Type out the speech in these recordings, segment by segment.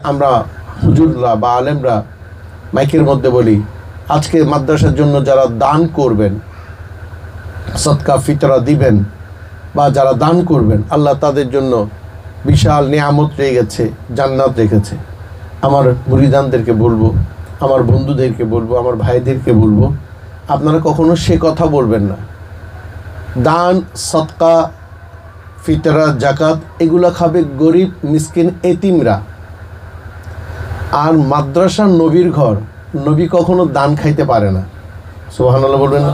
আমরা হুজুররা বা আলেমরা মাইকের মধ্যে বলি, আজকে মাদ্রাসার জন্য যারা দান করবেন, সদকা ফিতরা দিবেন বা যারা দান করবেন, আল্লাহ তাদের জন্য বিশাল নিয়ামত রেখেছে, জান্নাত রেখেছে। আমার মুরিদানদেরকে বলবো, আমার বন্ধুদেরকে বলবো, আমার ভাইদেরকে বলবো, আপনারা কখনো সে কথা বলবেন না। দান, সদকা, ফিতরা, জাকাত এগুলো খাবে গরিব, মিসকিন, এতিমরা। আর মাদ্রাসা নবীর ঘর, নবী কখনো দান খাইতে পারে না। সুবহানাল্লাহ বলবেন না?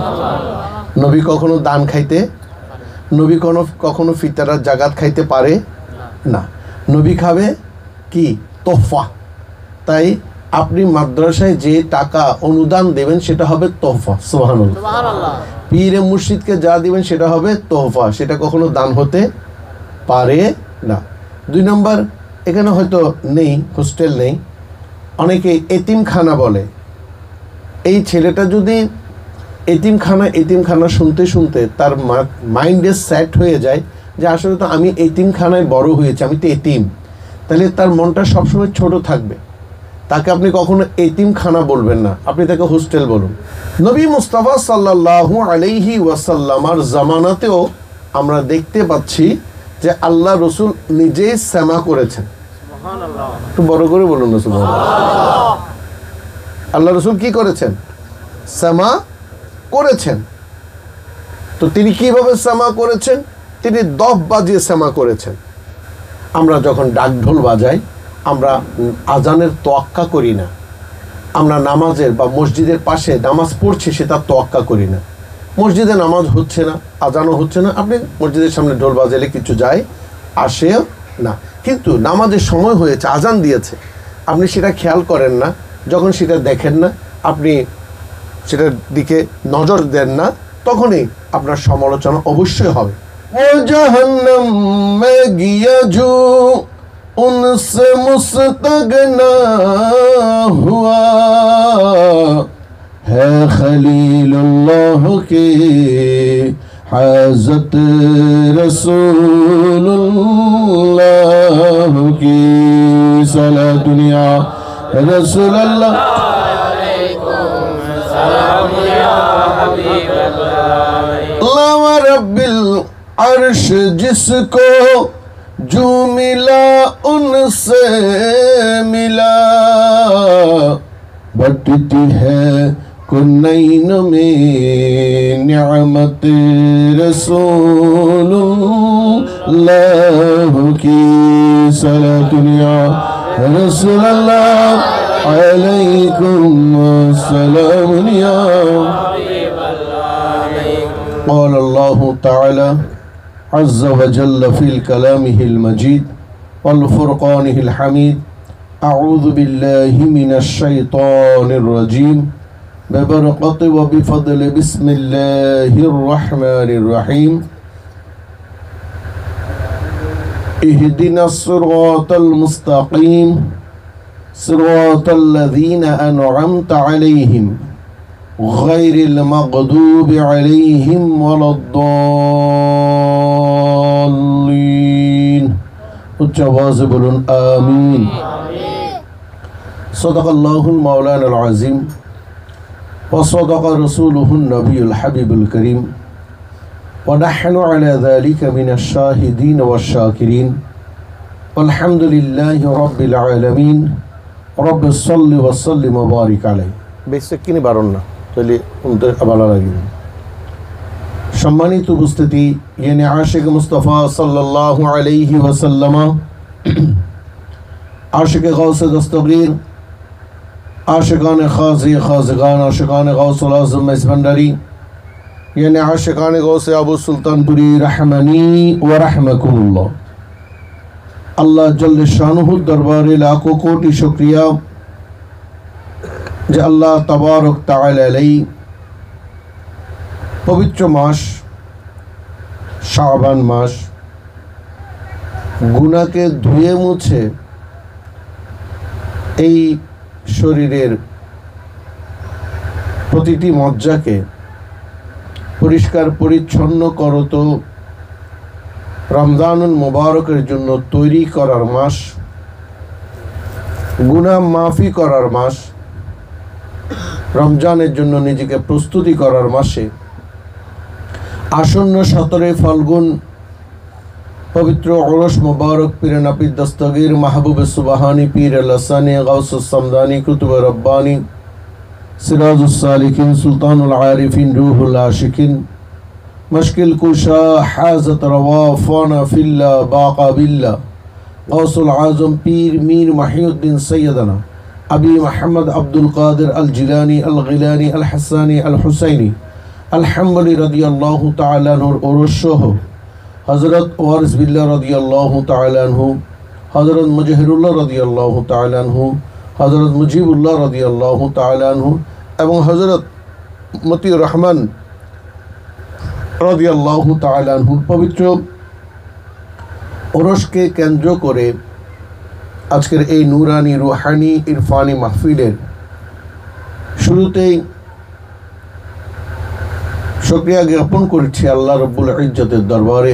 নবী কখনো দান খাইতে, নবী কখনো ফিতরা, জাকাত খাইতে পারে না। নবী খাবে কি? তোহফা। তাই আপনি মাদ্রাসায় যে টাকা অনুদান দেবেন সেটা হবে তোহফা। সুবহানাল্লাহ। পীরে মুর্শিদকে যা দিবেন সেটা হবে তোহফা, সেটা কখনো দান হতে পারে না। 2 নম্বর, এখানে হয়তো নেই, হোস্টেল নেই, অনেকে এতিমখানা বলে। এই ছেলেটা যদি এতিমখানা শুনতে শুনতে তার মাইন্ডে সেট হয়ে যায় যে আসলে তো আমি এতিমখানায় বড় হয়েছি, আমি তো এতিম, তাহলে তার মনটা সবসময় ছোট থাকবে। তাকে আপনি কখনো এতিমখানা বলবেন না, আপনি তাকে হোস্টেল বলুন। নবী মুস্তাফা সাল্লাল্লাহু আলাইহি ওয়াসাল্লামার জামানাতেও আমরা দেখতে পাচ্ছি যে আল্লাহ রসুল নিজেই সেমা করেছেন। একটু বড় করে বলুন না সুবহানাল্লাহ। আল্লাহ রসুল কি করেছেন? সেমা করেছেন। তো তিনি কিভাবে সেমা করেছেন? তিনি দফ বাজিয়ে সেমা করেছেন। আমরা যখন ডাক ঢোল বাজাই, আমরা আজানের তোয়াক্কা করি না। আমরা নামাজের বা মসজিদের পাশে নামাজ পড়ছি সেটা তোয়াক্কা করি না। মসজিদে নামাজ হচ্ছে না, আজানও হচ্ছে না, আপনি মসজিদের সামনে ঢোল বাজালে কিছু যায় আসে না। কিন্তু নামাজের সময় হয়েছে, আজান দিয়েছে, আপনি সেটা খেয়াল করেন না। যখন সেটা দেখেন না, আপনি সেটার দিকে নজর দেন না, তখনই আপনার সমালোচনা অবশ্যই হবে। ও জাহান্নাম মে গিয়া জু উনসে মুস্তগনা হুয়া है खलीलुल्लाह के हाजत रसूलुल्लाह की सला दुनिया रसूलुल्लाह अलैकुम सलाम या हबीबल्लाह व रब्बिल अर्श जिसको जो मिला उनसे मिला बटती है कुनैन में निअमत रसूलुल्लाह की सलातुन या रसूलल्लाह अलैकुम सलाम या قال الله تعالى عز وجل في كلامه المجيد والفرقانه الحميد أعوذ بالله من الشيطان الرجيم ببركة وبفضل بسم الله الرحمن الرحيم اهدنا الصراط المستقيم صراط الذين أنعمت عليهم غير المغضوب عليهم ولا الضالين উচ্চবাজে বলুন আমিন। صدق الله المولانا العظيم وصدق رسوله النبي الحبيب الكريم ونحن على ذلك من الشاهدين والشاكرين والحمد لله رب العالمين رب صل وسلم وبارك عليه। বেশিক্ষণ বারণ না, তাহলে উনতে ভালো লাগবে। সম্মানিত উপস্থিতি, ইয়ানি আশিক মুস্তাফা সাল্লাল্লাহু আলাইহি ওয়াসাল্লাম, আশিক গাউস দস্তগীর, आशिकान खाजी खाजगान, आशिकान गौसुल आज़म मेज़बंदारी, यानी आशिकान गौस अबू सुल्तानपुरी रहमानी व रहमकुमुल्लाह। अल्लाह जल्ल शानुहु दरबारे लाखों कोटि शुक्रिया যে আল্লাহ তাবারক তাআলা আলাই পবিত্র মাস শাবান মাস গুনাহকে ধুয়ে মুছে এই শরীরের প্রতিটি মজ্জাকে পরিষ্কার পরিচ্ছন্ন করত রমজানুল মুবারকের জন্য তৈরি করার মাস। গুনাহ মাফি করার মাস, রমজানের জন্য নিজেকে প্রস্তুতি করার মাসে আসন্ন 17 ফাল্গুন পবিত্র ওরস মুবারক পীরে নাপিদ দস্তগীর মাহবুব সুবহানি পীর লাসানি গাউসুস সামদানি কুতুব রব্বানি সিরাজুস সালিকিন সুলতানুল আরিফিন রুহুল আশিকিন মুশকিল কুশা হাজত রওয়া ফানা ফিল্লাহ বাকা বিল্লাহ গাউসুল আজম পীর মীর মাহিউদ্দিন সৈয়দনা আবি মুহাম্মদ আব্দুল কাদের আল জিলানি আল গিলানি আল হাসানি আল হুসাইনি আল হাম্বলি রাদিয়াল্লাহু তাআলা আনহুর ওরস সহ হযরত ওয়ারিস বিল্লাহ রাদিয়াল্লাহু তাআলা আনহু, হযরত মুজহিরুল্লাহ রাদিয়াল্লাহু তাআলা আনহু, হযরত মুজিবুল্লাহ রাদিয়াল্লাহু তাআলা আনহু এবং হযরত মতিউর রহমান রাদিয়াল্লাহু তাআলা আনহু পবিত্র ওরসকে কেন্দ্র করে আজকের এই নূরানি রুহানি ইরফানি মাহফিলের শুরুতেই শুকরিয়া জ্ঞাপন করছি আল্লাহ রব্বুল ইজ্জতের দরবারে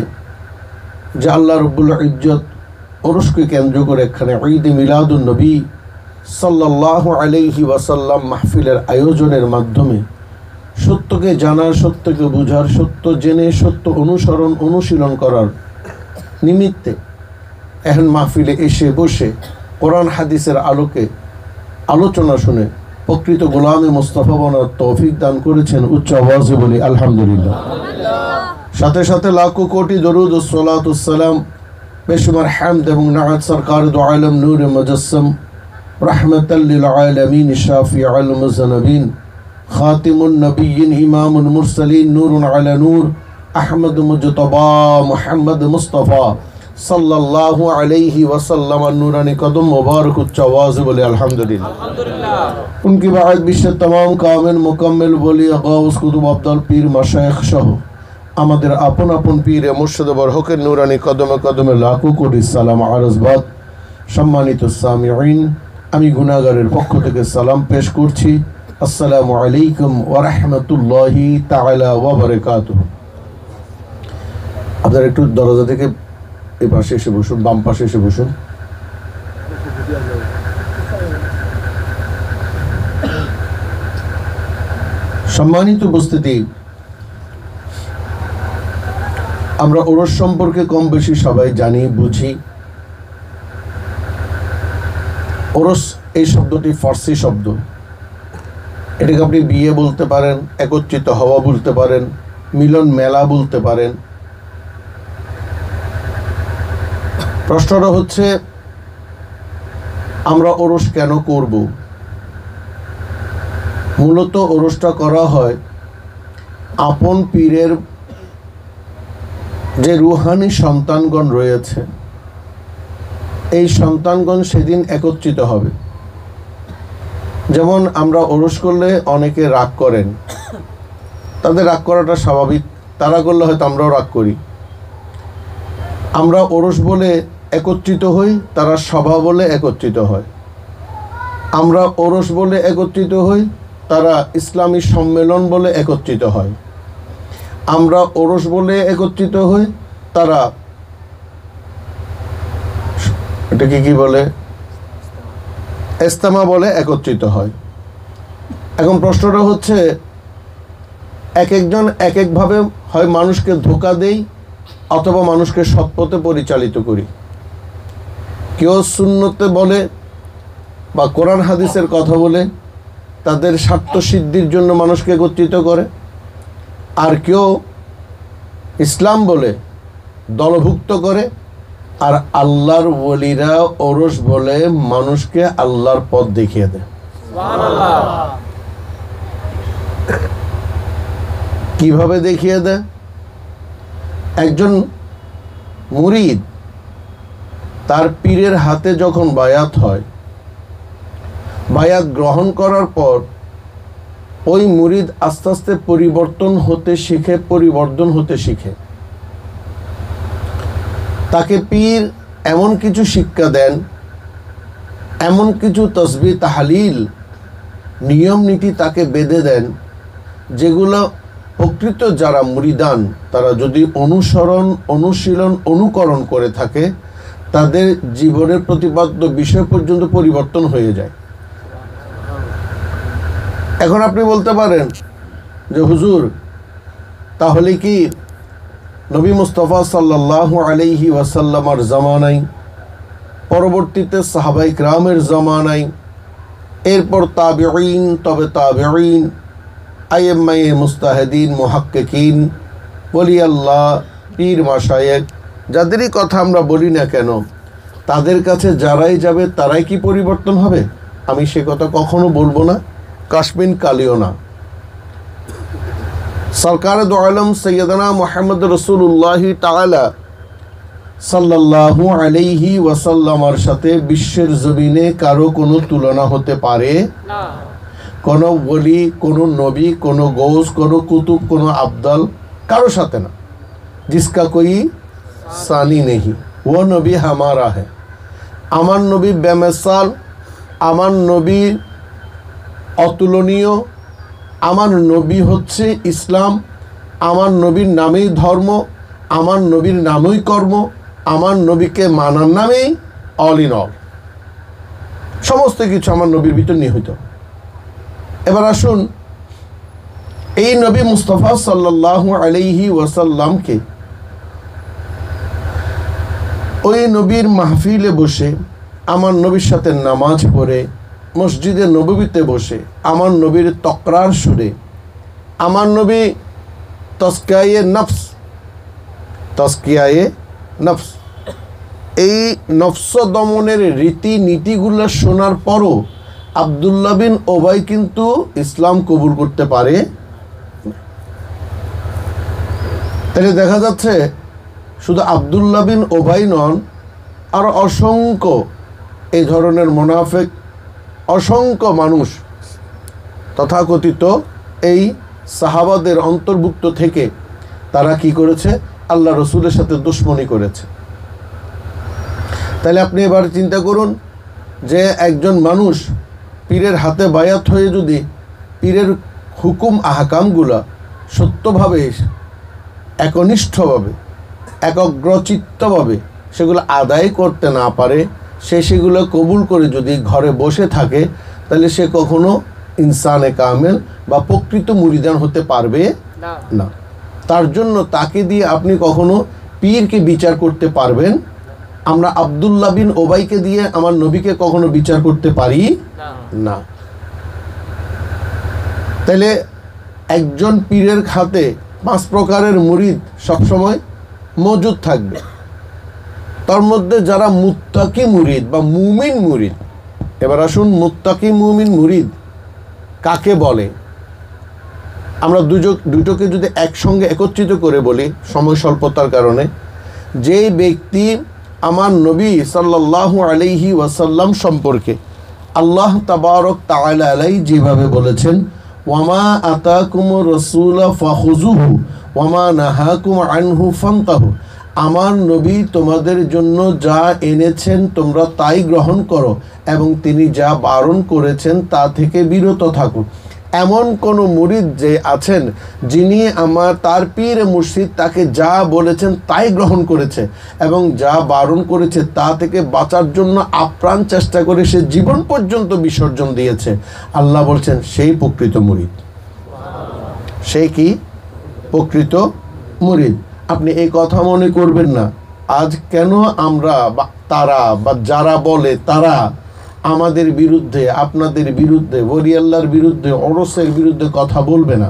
যে আল্লাহ রব্বুল ইজ্জত ওরসকে কেন্দ্র করে এখানে ঈদ মিলাদুন নবী সাল্লাল্লাহু আলাইহি ওয়াসাল্লাম মাহফিলের আয়োজনের মাধ্যমে সত্যকে জানার, সত্যকে বুঝার, সত্য জেনে সত্য অনুসরণ অনুশীলন করার নিমিত্তে এখন মাহফিলে এসে বসে কোরআন হাদিসের আলোকে আলোচনা শুনে প্রকৃত গোলামে মুস্তাফা বনার তৌফিক দান করেছেন। উচ্চ আওয়াজে বলি আলহামদুলিল্লাহ। সাথে সাথে লাখো কোটি দরুদ ও সালাত ও সালাম, বেশুমার হামদ এবং নাআত সরকার দু আলম নূর মুজাসসম রাহমাতাল লিল আলামিন শাফিউল মুযনবিন খাতিমুন নবিয়্যিন ইমামুল মুরসালিন নূরুন আলা নূর আহমদ মুজতবা মুহাম্মদ মুস্তাফা सल्लल्लाहु अलैहि वसल्लम नूरानी कदम मुबारक उच्च आवाज़ बोले अल्हम्दुलिल्लाह। उनकी बाद विश्व तमाम कामिल मुकम्मिल बोली गौस कुतुब अब्दुल पीर मशाइख सह আমাদের আপন আপন পীর মুর্শিদ বরহকের নূরানি কদমে কদমে লাখো কোটি সালাম আরজবাদ। সম্মানিত সামিঈন, আমি গুনাহগারের পক্ষ থেকে সালাম পেশ করছি। আসসালামু আলাইকুম ওয়া রাহমাতুল্লাহি তাআলা ওয়া বারাকাতুহু। আপনারা একটু দরজা থেকে এই পাশে এসে বসুন, বাম পাশে এসে বসুন। সম্মানিত উপস্থিতি, আমরা ওরস সম্পর্কে কম বেশি সবাই জানি বুঝি। ওরস এই শব্দটি ফার্সি শব্দ। এটাকে আপনি বিয়ে বলতে পারেন, একত্রিত হওয়া বলতে পারেন, মিলন মেলা বলতে পারেন। প্রশ্নটা হচ্ছে আমরা ওরস কেন করব? মূলত ওরসটা করা হয় আপন পীরের যে রুহানি সন্তানগণ রয়েছে, এই সন্তানগণ সেদিন একত্রিত হবে। যেমন আমরা ওরস করলে অনেকে রাগ করেন, তাদের রাগ করাটা স্বাভাবিক, তারা করলে হয়তো আমরাও রাগ করি। আমরা ওরস বলে একত্রিত হই, তারা সভা বলে একত্রিত হয়। আমরা ওরস বলে একত্রিত হই, তারা ইসলামী সম্মেলন বলে একত্রিত হয়। আমরা ওরস বলে একত্রিত হই, তারা এটাকে কি বলে, ইজতেমা বলে একত্রিত হয়। এখন প্রশ্নটা হচ্ছে এক একজন এক একভাবে হয় মানুষকে ধোঁকা দেই অথবা মানুষকে সৎপথে পরিচালিত করি। কেউ সুন্নতে বলে বা কোরআন হাদিসের কথা বলে তাদের স্বার্থ সিদ্ধির জন্য মানুষকে একত্রিত করে, আর কেউ ইসলাম বলে দলভুক্ত করে, আর আল্লাহর ওলিরা ওরস বলে মানুষকে আল্লাহর পথ দেখিয়ে দেয়। কিভাবে দেখিয়ে দেয়? একজন মুরিদ তার পীরের হাতে যখন বায়াত হয়, বায়াত গ্রহণ করার পর ওই মুরিদ আস্তে আস্তে পরিবর্তন হতে শিখে। তাকে পীর এমন কিছু শিক্ষা দেন, এমন কিছু তসবিহ তাহলিল নিয়ম নীতি তাকে বেঁধে দেন, যেগুলো প্রকৃত যারা মুরিদান তারা যদি অনুসরণ অনুশীলন অনুকরণ করে থাকে, তাদের জীবনের প্রতিপাদ্য বিষয় পর্যন্ত পরিবর্তন হয়ে যায়। এখন আপনি বলতে পারেন যে হুজুর, তাহলে কি নবী মুস্তাফা সাল্লাল্লাহু আলাইহি ওয়াসাল্লামের জামানায়, পরবর্তীতে সাহাবায়ে কিরামের জামানায়, এরপর তাবিঈন, তবে তাবিঈন, আইম্মায়ে মুস্তাহিদিন, মুহাক্কিকিন, ওলি আল্লাহ, পীর মাশায়েখ, যাদেরই কথা আমরা বলি না কেন, তাদের কাছে যারাই যাবে তারাই কি পরিবর্তন হবে? আমি সে কথা কখনো বলবো না, কাশমিন কালিও না। সরকার দো আলম সৈয়দনা মুহাম্মদ রাসূলুল্লাহ তাআলা সাল্লাল্লাহু আলাইহি ওয়াসাল্লামের সাথে বিশ্বের জমিনে কারো কোনো তুলনা হতে পারে না। কোনো ওলি, কোনো নবী, কোনো গৌস, কোনো কুতুব, কোনো আবদাল, কারো সাথে না। জিসকা কোই সানি নেহি, ও নবী হামারা है। আমার নবী বেমিসাল, আমার নবী অতুলনীয়, আমার নবী হচ্ছে ইসলাম, আমার নবীর নামেই ধর্ম, আমার নবীর নামেই কর্ম, আমার নবীকে মানার নামেই অল ইন অল, সমস্ত কিছু আমার নবীর ভিতর নিহিত। এবার আসুন, এই নবী মুস্তাফা সাল্লাল্লাহু আলাইহি ওয়াসাল্লামকে ওই নবীর মাহফিলে বসে, আমার নবীর সাথে নামাজ পড়ে, মসজিদে নববীতে বসে, আমার নবীর তকরার সুরে, আমার নবী তস্কিয়ায়ে নফস, এই নফস দমনের রীতি নীতিগুলো শোনার পরও আব্দুল্লাহ বিন ওবাই কিন্তু ইসলাম কবুল করতে পারে। তাহলে দেখা যাচ্ছে শুধু আব্দুল্লাহ বিন ওবাই নন, আর অসংখ্য এই ধরনের মুনাফিক, অসংখ্য মানুষ তথাকথিত এই সাহাবাদের অন্তর্ভুক্ত থেকে তারা কি করেছে? আল্লাহ রসুলের সাথে দুশমনি করেছে। তাহলে আপনি এবার চিন্তা করুন যে একজন মানুষ পীরের হাতে বায়াত হয়ে যদি পীরের হুকুম আহকামগুলা সত্যভাবে, একনিষ্ঠভাবে, একগ্রচিত্তভাবে সেগুলো আদায় করতে না পারে, সে সেগুলো কবুল করে যদি ঘরে বসে থাকে, তাহলে সে কখনো ইনসানে কামেল বা প্রকৃত মুরিদান হতে পারবে না। তার জন্য তাকে দিয়ে আপনি কখনো পীরকে বিচার করতে পারবেন। আমরা আব্দুল্লাহ বিন ওবাইকে দিয়ে আমার নবীকে কখনো বিচার করতে পারি না। তাহলে একজন পীরের খাতে 5 প্রকারের মুরিদ সবসময় মজুদ থাকবে। তার মধ্যে যারা মুত্তাকি মুরিদ বা মুমিন মুরিদ, এবার আসুন মুত্তাকি মুমিন মুরিদ কাকে বলে? আমরা দুটোকে যদি একসঙ্গে একত্রিত করে বলি সময় স্বল্পতার কারণে, যেই ব্যক্তি আমার নবী সাল্লাল্লাহু আলাইহি ওয়াসাল্লাম সম্পর্কে আল্লাহ তাবারক তাআলা আলাই যেভাবে বলেছেন, ওয়ামা আতাকুমুর রাসূল ফাখুযুহু ওয়ামা নাহাকুম আনহু ফান্তাহু, আমার নবী তোমাদের জন্য যা এনেছেন তোমরা তাই গ্রহণ করো এবং তিনি যা বারণ করেছেন তা থেকে বিরত থাকো। এমন কোন মুরিদ যে আছেন যিনি তার পীর মুর্শিদ তাকে যা বলেছেন তাই গ্রহণ করেছে এবং যা বারণ করেছে তা থেকে বাঁচার জন্য আপ্রাণ চেষ্টা করে সে জীবন পর্যন্ত বিসর্জন দিয়েছে, আল্লাহ বলছেন সেই প্রকৃত মুরিদ। সেই কি প্রকৃত মুরিদ? আপনি এই কথা মনে করবেন না আজ কেন আমরা বা তারা বা যারা বলে তারা আমাদের বিরুদ্ধে, আপনাদের বিরুদ্ধে, ওলি আল্লাহর বিরুদ্ধে, ওরসের বিরুদ্ধে কথা বলবে না।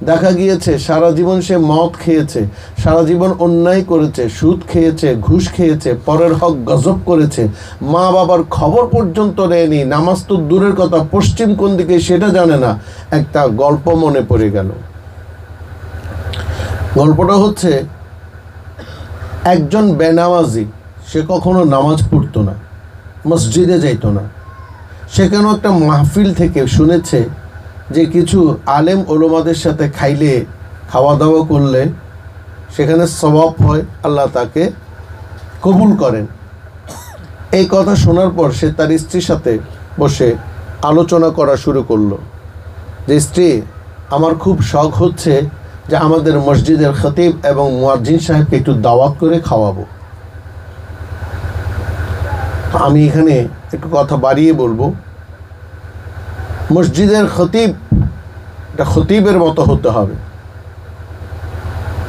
দেখা গিয়েছে সারা জীবন সে মদ খেয়েছে, সারা জীবন অন্যায় করেছে, সুদ খেয়েছে, ঘুষ খেয়েছে, পরের হক গজব করেছে, মা বাবার খবর পর্যন্ত নেয়নি, নামাজ তো দূরের কথা, পশ্চিম কোন দিকে সেটা জানে না। একটা গল্প মনে পড়ে গেল। গল্পটা হচ্ছে একজন বেনামাজি, সে কখনো নামাজ পড়তো না, মসজিদে যাইতো না। সেখানে একটা মাহফিল থেকে শুনেছে যে কিছু আলেম ওলামাদের সাথে খাওয়া দাওয়া করলে সেখানে সওয়াব হয়, আল্লাহ তাকে কবুল করেন। এই কথা শোনার পর সে তার স্ত্রীর সাথে বসে আলোচনা করা শুরু করলো যে স্ত্রী, আমার খুব শখ হচ্ছে যে আমাদের মসজিদের খতিব এবং মুয়াজ্জিন সাহেবকে একটু দাওয়াত করে খাওয়াবো। আমি এখানে একটু কথা বাড়িয়ে বলবো, মসজিদের খতিব এটা খতিবের মতো হতে হবে।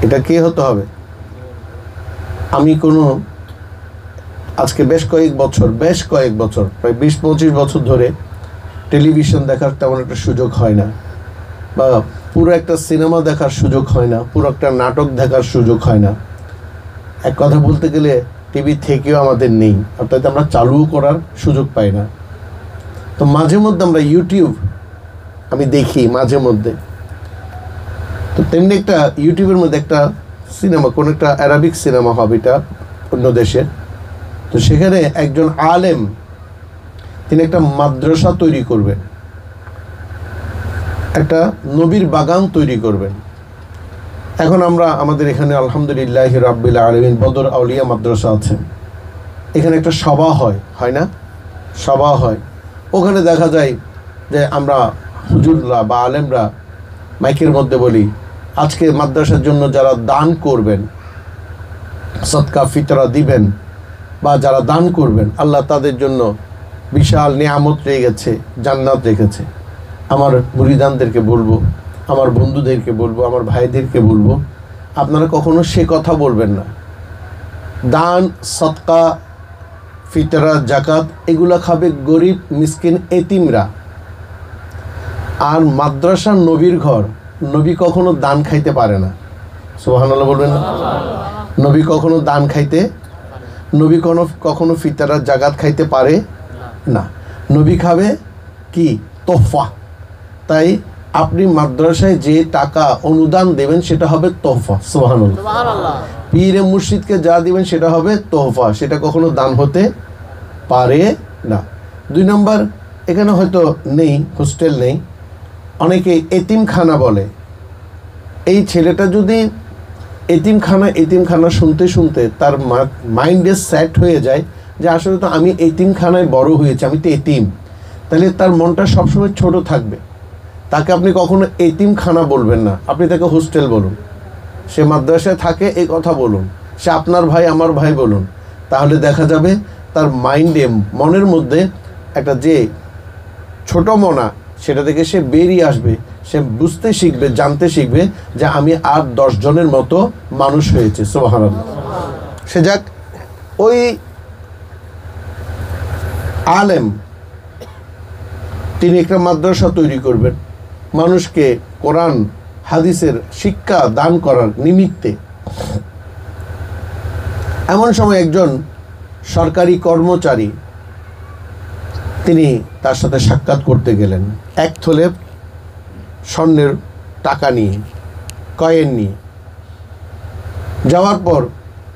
এটা কে হতে হবে? আমি আজকে বেশ কয়েক বছর প্রায় 20-25 বছর ধরে টেলিভিশন দেখার তেমন একটা সুযোগ হয় না, বা পুরো একটা সিনেমা দেখার সুযোগ হয় না, পুরো একটা নাটক দেখার সুযোগ হয় না। এক কথা বলতে গেলে টিভি থেকেও আমাদের নেই, অর্থাৎ আমরা চালুও করার সুযোগ পাই না। তো মাঝে মধ্যে আমরা ইউটিউব আমি দেখি মাঝে মধ্যে। তো তেমনি একটা ইউটিউবের মধ্যে একটা সিনেমা, কোন একটা অ্যারাবিক সিনেমা হবে, এটা অন্য দেশের। তো সেখানে একজন আলেম তিনি একটা মাদ্রাসা তৈরি করবেন, একটা নবীর বাগান তৈরি করবেন। এখন আমরা আমাদের এখানে আলহামদুলিল্লাহ রাব্বিল আলামিন বদর আউলিয়া মাদ্রাসা আছে, এখানে একটা সভা হয় না? সভা হয়, ওখানে দেখা যায় যে আমরা হুজুররা বা আলেমরা মাইকের মধ্যে বলি, আজকে মাদ্রাসার জন্য যারা দান করবেন, সদকা ফিতরা দিবেন বা যারা দান করবেন, আল্লাহ তাদের জন্য বিশাল নিয়ামত রেখেছে, জান্নাত রেখেছে। আমার মুরিদানদেরকে বলবো, আমার বন্ধুদেরকে বলবো, আমার ভাইদেরকে বলবো, আপনারা কখনো সে কথা বলবেন না। দান, সদকা, ফিতরা, জাকাত এগুলা খাবে গরিব মিসকিন এতিমরা। আর মাদ্রাসা নবীর ঘর, নবী কখনো দান খাইতে পারে না। সুবহানাল্লাহ বলবেন না? নবী কখনো দান খাইতে, নবী কখনো ফিতরা জাকাত খাইতে পারে না। নবী খাবে কি? তোহফা। তাই আপনি মাদ্রাসায় যে টাকা অনুদান দেবেন সেটা হবে তোহফা। সুবহানাল্লাহ। পীর মুর্শিদকে যা দিবেন সেটা হবে তোহফা, সেটা কখনো দান হতে পারে না। 2 নম্বর, এখানে হয়তো নেই, হোস্টেল নেই, অনেকে এতিমখানা বলে। এই ছেলেটা যদি এতিমখানা শুনতে শুনতে তার মাইন্ডে সেট হয়ে যায় যে আসলে তো আমি এতিমখানায় বড় হয়েছি, আমি তো এতিম, তাহলে তার মনটা সবসময় ছোট থাকবে। তাকে আপনি কখনো এতিমখানা বলবেন না, আপনি তাকে হোস্টেল বলুন। সে মাদ্রাসায় থাকে এই কথা বলুন, সে আপনার ভাই আমার ভাই বলুন। তাহলে দেখা যাবে তার মাইন্ডে, মনের মধ্যে একটা যে ছোট মনা, সেটা থেকে সে বেরিয়ে আসবে। সে বুঝতে শিখবে, জানতে শিখবে যে আমি আর 10 জনের মতো মানুষ হয়েছে। সুবহানাল্লাহ। সে যাক, ওই আলেম তিনি একটা মাদ্রাসা তৈরি করবেন মানুষকে কোরআন হাদিসের শিক্ষা দান করার নিমিত্তে। এমন সময় একজন সরকারি কর্মচারী তিনি তার সাথে সাক্ষাৎ করতে গেলেন, এক থলে স্বর্ণের টাকা নিয়ে, কয়েন নিয়ে। যাওয়ার পর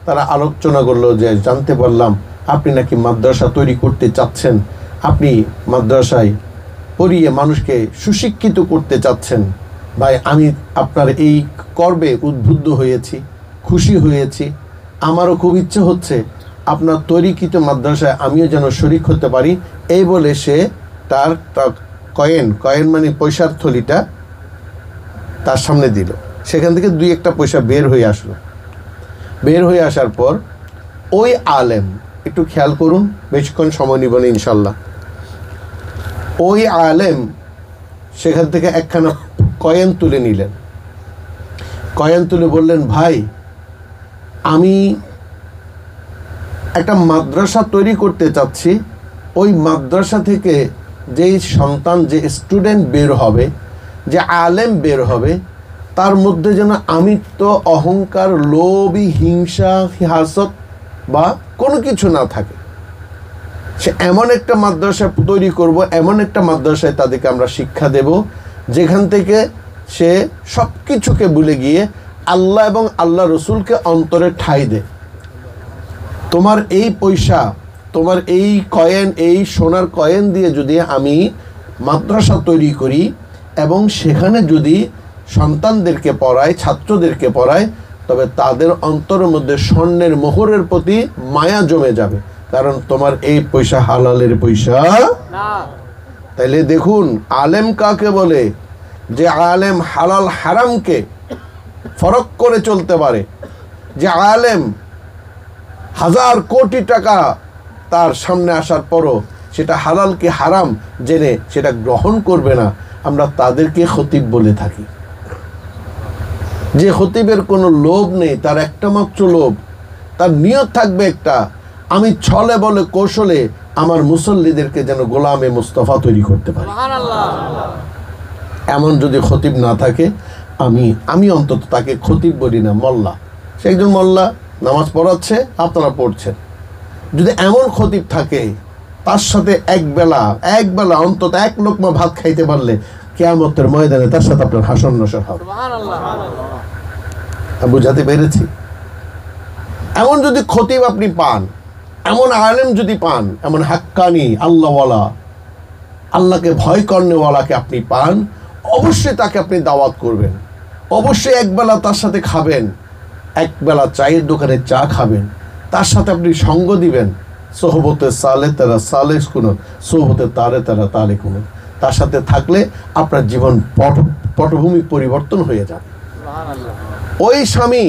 তারা আলোচনা করলো যে জানতে পারলাম আপনি নাকি মাদ্রাসা তৈরি করতে চাচ্ছেন, আপনি মাদ্রাসায় পড়িয়ে মানুষকে সুশিক্ষিত করতে চাচ্ছেন। ভাই, আমি আপনার এই কর্মে উদ্বুদ্ধ হয়েছি, খুশি হয়েছি, আমারও খুব ইচ্ছে হচ্ছে আপনার তৈরিকৃত মাদ্রাসায় আমিও যেন শরিক হতে পারি। এই বলে সে তার কয়েন মানে পয়সার থলিটা তার সামনে দিল। সেখান থেকে 2-1 পয়সা বের হয়ে আসলো। বের হয়ে আসার পর ওই আলেম, একটু খেয়াল করুন, বেশিক্ষণ সময় নিব না ইনশাল্লাহ। ওই আলেম সেখান থেকে একখানা কয়েন তুলে নিলেন। কয়েন তুলে বললেন, ভাই আমি একটা মাদ্রাসা তৈরি করতে চাচ্ছি, ওই মাদ্রাসা থেকে যেই সন্তান, যে স্টুডেন্ট বের হবে, যে আলেম বের হবে, তার মধ্যে যেন আমিত্ব, অহংকার, লোভী, হিংসা, হাসদ বা কোনো কিছু না থাকে। সে এমন একটা মাদ্রাসা তৈরি করব, এমন একটা মাদ্রাসায় তাদেরকে আমরা শিক্ষা দেব যেখান থেকে সে সব কিছুকে ভুলে গিয়ে আল্লাহ এবং আল্লাহ রসুলকে অন্তরে ঠাঁই দেয়। তোমার এই পয়সা, তোমার এই কয়েন, এই সোনার কয়েন দিয়ে যদি আমি মাদ্রাসা তৈরি করি এবং সেখানে যদি সন্তানদেরকে পড়াই, ছাত্রদেরকে পড়াই, তবে তাদের অন্তরের মধ্যে স্বর্ণের মোহরের প্রতি মায়া জমে যাবে, কারণ তোমার এই পয়সা হালালের পয়সা না। তাইলে দেখুন আলেম কাকে বলে, যে আলেম হালাল হারামকে ফরক করে চলতে পারে, যে আলেম 1000 কোটি টাকা তার সামনে আসার পরও সেটা হালাল কি হারাম জেনে সেটা গ্রহণ করবে না, আমরা তাদেরকে খতিব বলে থাকি। যে খতিবের কোনো লোভ নেই, তার একটা মাত্র লোভ, তার নিয়ত থাকবে একটা, আমি ছলে বলে কৌশলে আমার মুসল্লিদেরকে যেন গোলামে মুস্তাফা তৈরি করতে পারি। এমন যদি খতিব না থাকে, আমি অন্তত তাকে খতিব বলি না, মোল্লা। সে একজন মোল্লা, নামাজ পড়াচ্ছে, আপনারা পড়ছেন। যদি এমন খতিব থাকে, তার সাথে একবেলা অন্তত এক লোকমা ভাত খাইতে পারলে কিয়ামতের ময়দানে তার সাথে আপনার হাসর নসর হবে। বুঝাতে পেরেছি? এমন যদি খতিব আপনি পান, এমন আলেম যদি পান, এমন হাক্কানি আল্লাহওয়ালা, আল্লাহকে ভয় করনেওয়ালাকে আপনি পান, অবশ্যই তাকে আপনি দাওয়াত করবেন, অবশ্যই একবেলা তার সাথে খাবেন, একবেলা চায়ের দোকানে চা খাবেন, তার সাথে আপনি সঙ্গ দিবেন। সোহবতে সালে তারা সালে কুনুন, সোহবতে তারে তারা তালে কুনুন। তার সাথে থাকলে আপনার জীবন পটভূমি পরিবর্তন হয়ে যাবে। ওই স্বামী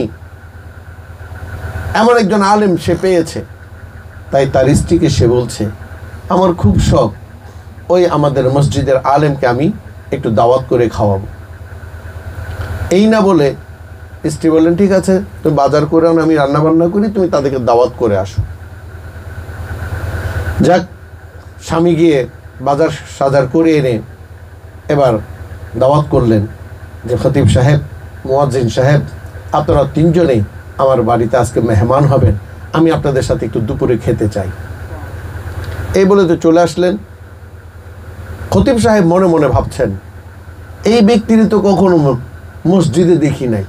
এমন একজন আলেম সে পেয়েছে, তাই তার স্ত্রীকে সে বলছে, আমার খুব শখ ওই আমাদের মসজিদের আলেমকে আমি একটু দাওয়াত করে খাওয়াবো। এই না বলে স্ত্রী বললেন, ঠিক আছে তুমি বাজার করে আনো, আমি রান্না বান্না করি, তুমি তাদেরকে দাওয়াত করে আসো। যাক, স্বামী গিয়ে বাজার সাজার করে এনে এবার দাওয়াত করলেন যে খতিব সাহেব, মুয়াজ্জিন সাহেব, আপনারা তিনজনেই আমার বাড়িতে আজকে মেহমান হবেন, আমি আপনাদের সাথে একটু দুপুরে খেতে চাই। এই বলে তো চলে আসলেন। খতিব সাহেব মনে মনে ভাবছেন, এই ব্যক্তির তো কখনো মসজিদে দেখি নাই।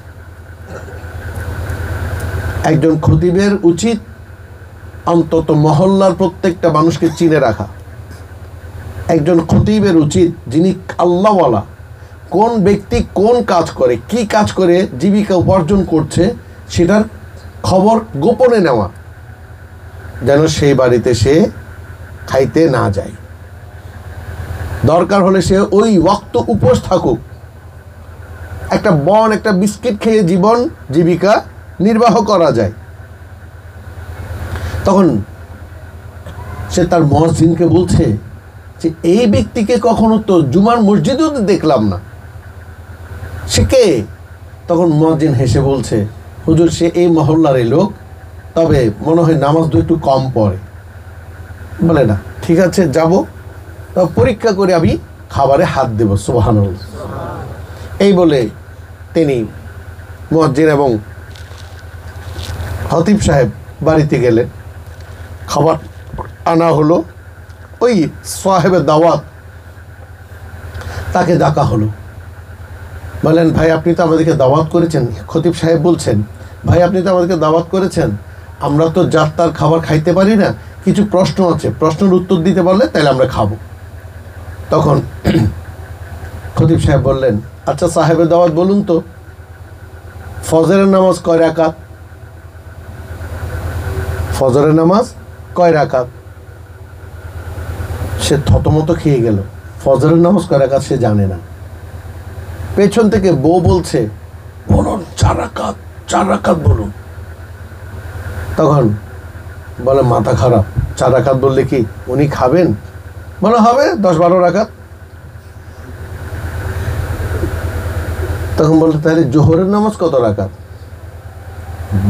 একজন খতিবের উচিত অন্তত মহল্লার প্রত্যেকটা মানুষকে চিনে রাখা। একজন খতিবের উচিত, যিনি আল্লাহওয়ালা, কোন ব্যক্তি কোন কাজ করে, কি কাজ করে জীবিকা উপার্জন করছে, সেটার খবর গোপনে নেওয়া, যেন সেই বাড়িতে সে খাইতে না যায়। দরকার হলে সে ওই ওয়াক্ত উপোস থাকুক, একটা বিস্কিট খেয়ে জীবিকা নির্বাহ করা যায়। তখন সে তার মুয়াজ্জিনকে বলছে যে এই ব্যক্তিকে কখনো তো জুমার মসজিদেও দেখলাম না, সে কে? তখন মুয়াজ্জিন হেসে বলছে, হুজুর সে এই মহল্লারই লোক, তবে মনে হয় নামাজ তো একটু কম পড়ে। বলে না, ঠিক আছে যাব, তবে পরীক্ষা করে আমি খাবারে হাত দেব। সুবহানাল্লাহ। এই বলে তিনি মুয়াজ্জিন এবং খতিব সাহেব বাড়িতে গেলে খাবার আনা হলো। ওই সাহেবের দাওয়াত, তাকে ডাকা হলো। বলেন, ভাই আপনি তো আমাদেরকে দাওয়াত করেছেন। খতিব সাহেব বলছেন, ভাই আপনি তো আমাদেরকে দাওয়াত করেছেন, আমরা তো যার তার খাবার খাইতে পারি না, কিছু প্রশ্ন আছে, প্রশ্নের উত্তর দিতে পারলে তাহলে আমরা খাবো। তখন খতিব সাহেব বললেন, আচ্ছা সাহেবের দাওয়াত বলুন তো, ফজরের নামাজ কয় রাকাত? ফজরের নামাজ কয় রাকাত? সে থতমত খেয়ে গেল, ফজরের নামাজ কয় রাকাত সে জানে না। পেছন থেকে বউ বলছে, বলুন 4 রাকাত, 4 রাকাত বলুন। তখন বলে, মাথা খারাপ, 4 রাকাত বললে কি উনি খাবেন? বলে হবে 10-12 রাকাত। তখন বললো, তাহলে জোহরের নামাজ কত রাকাত?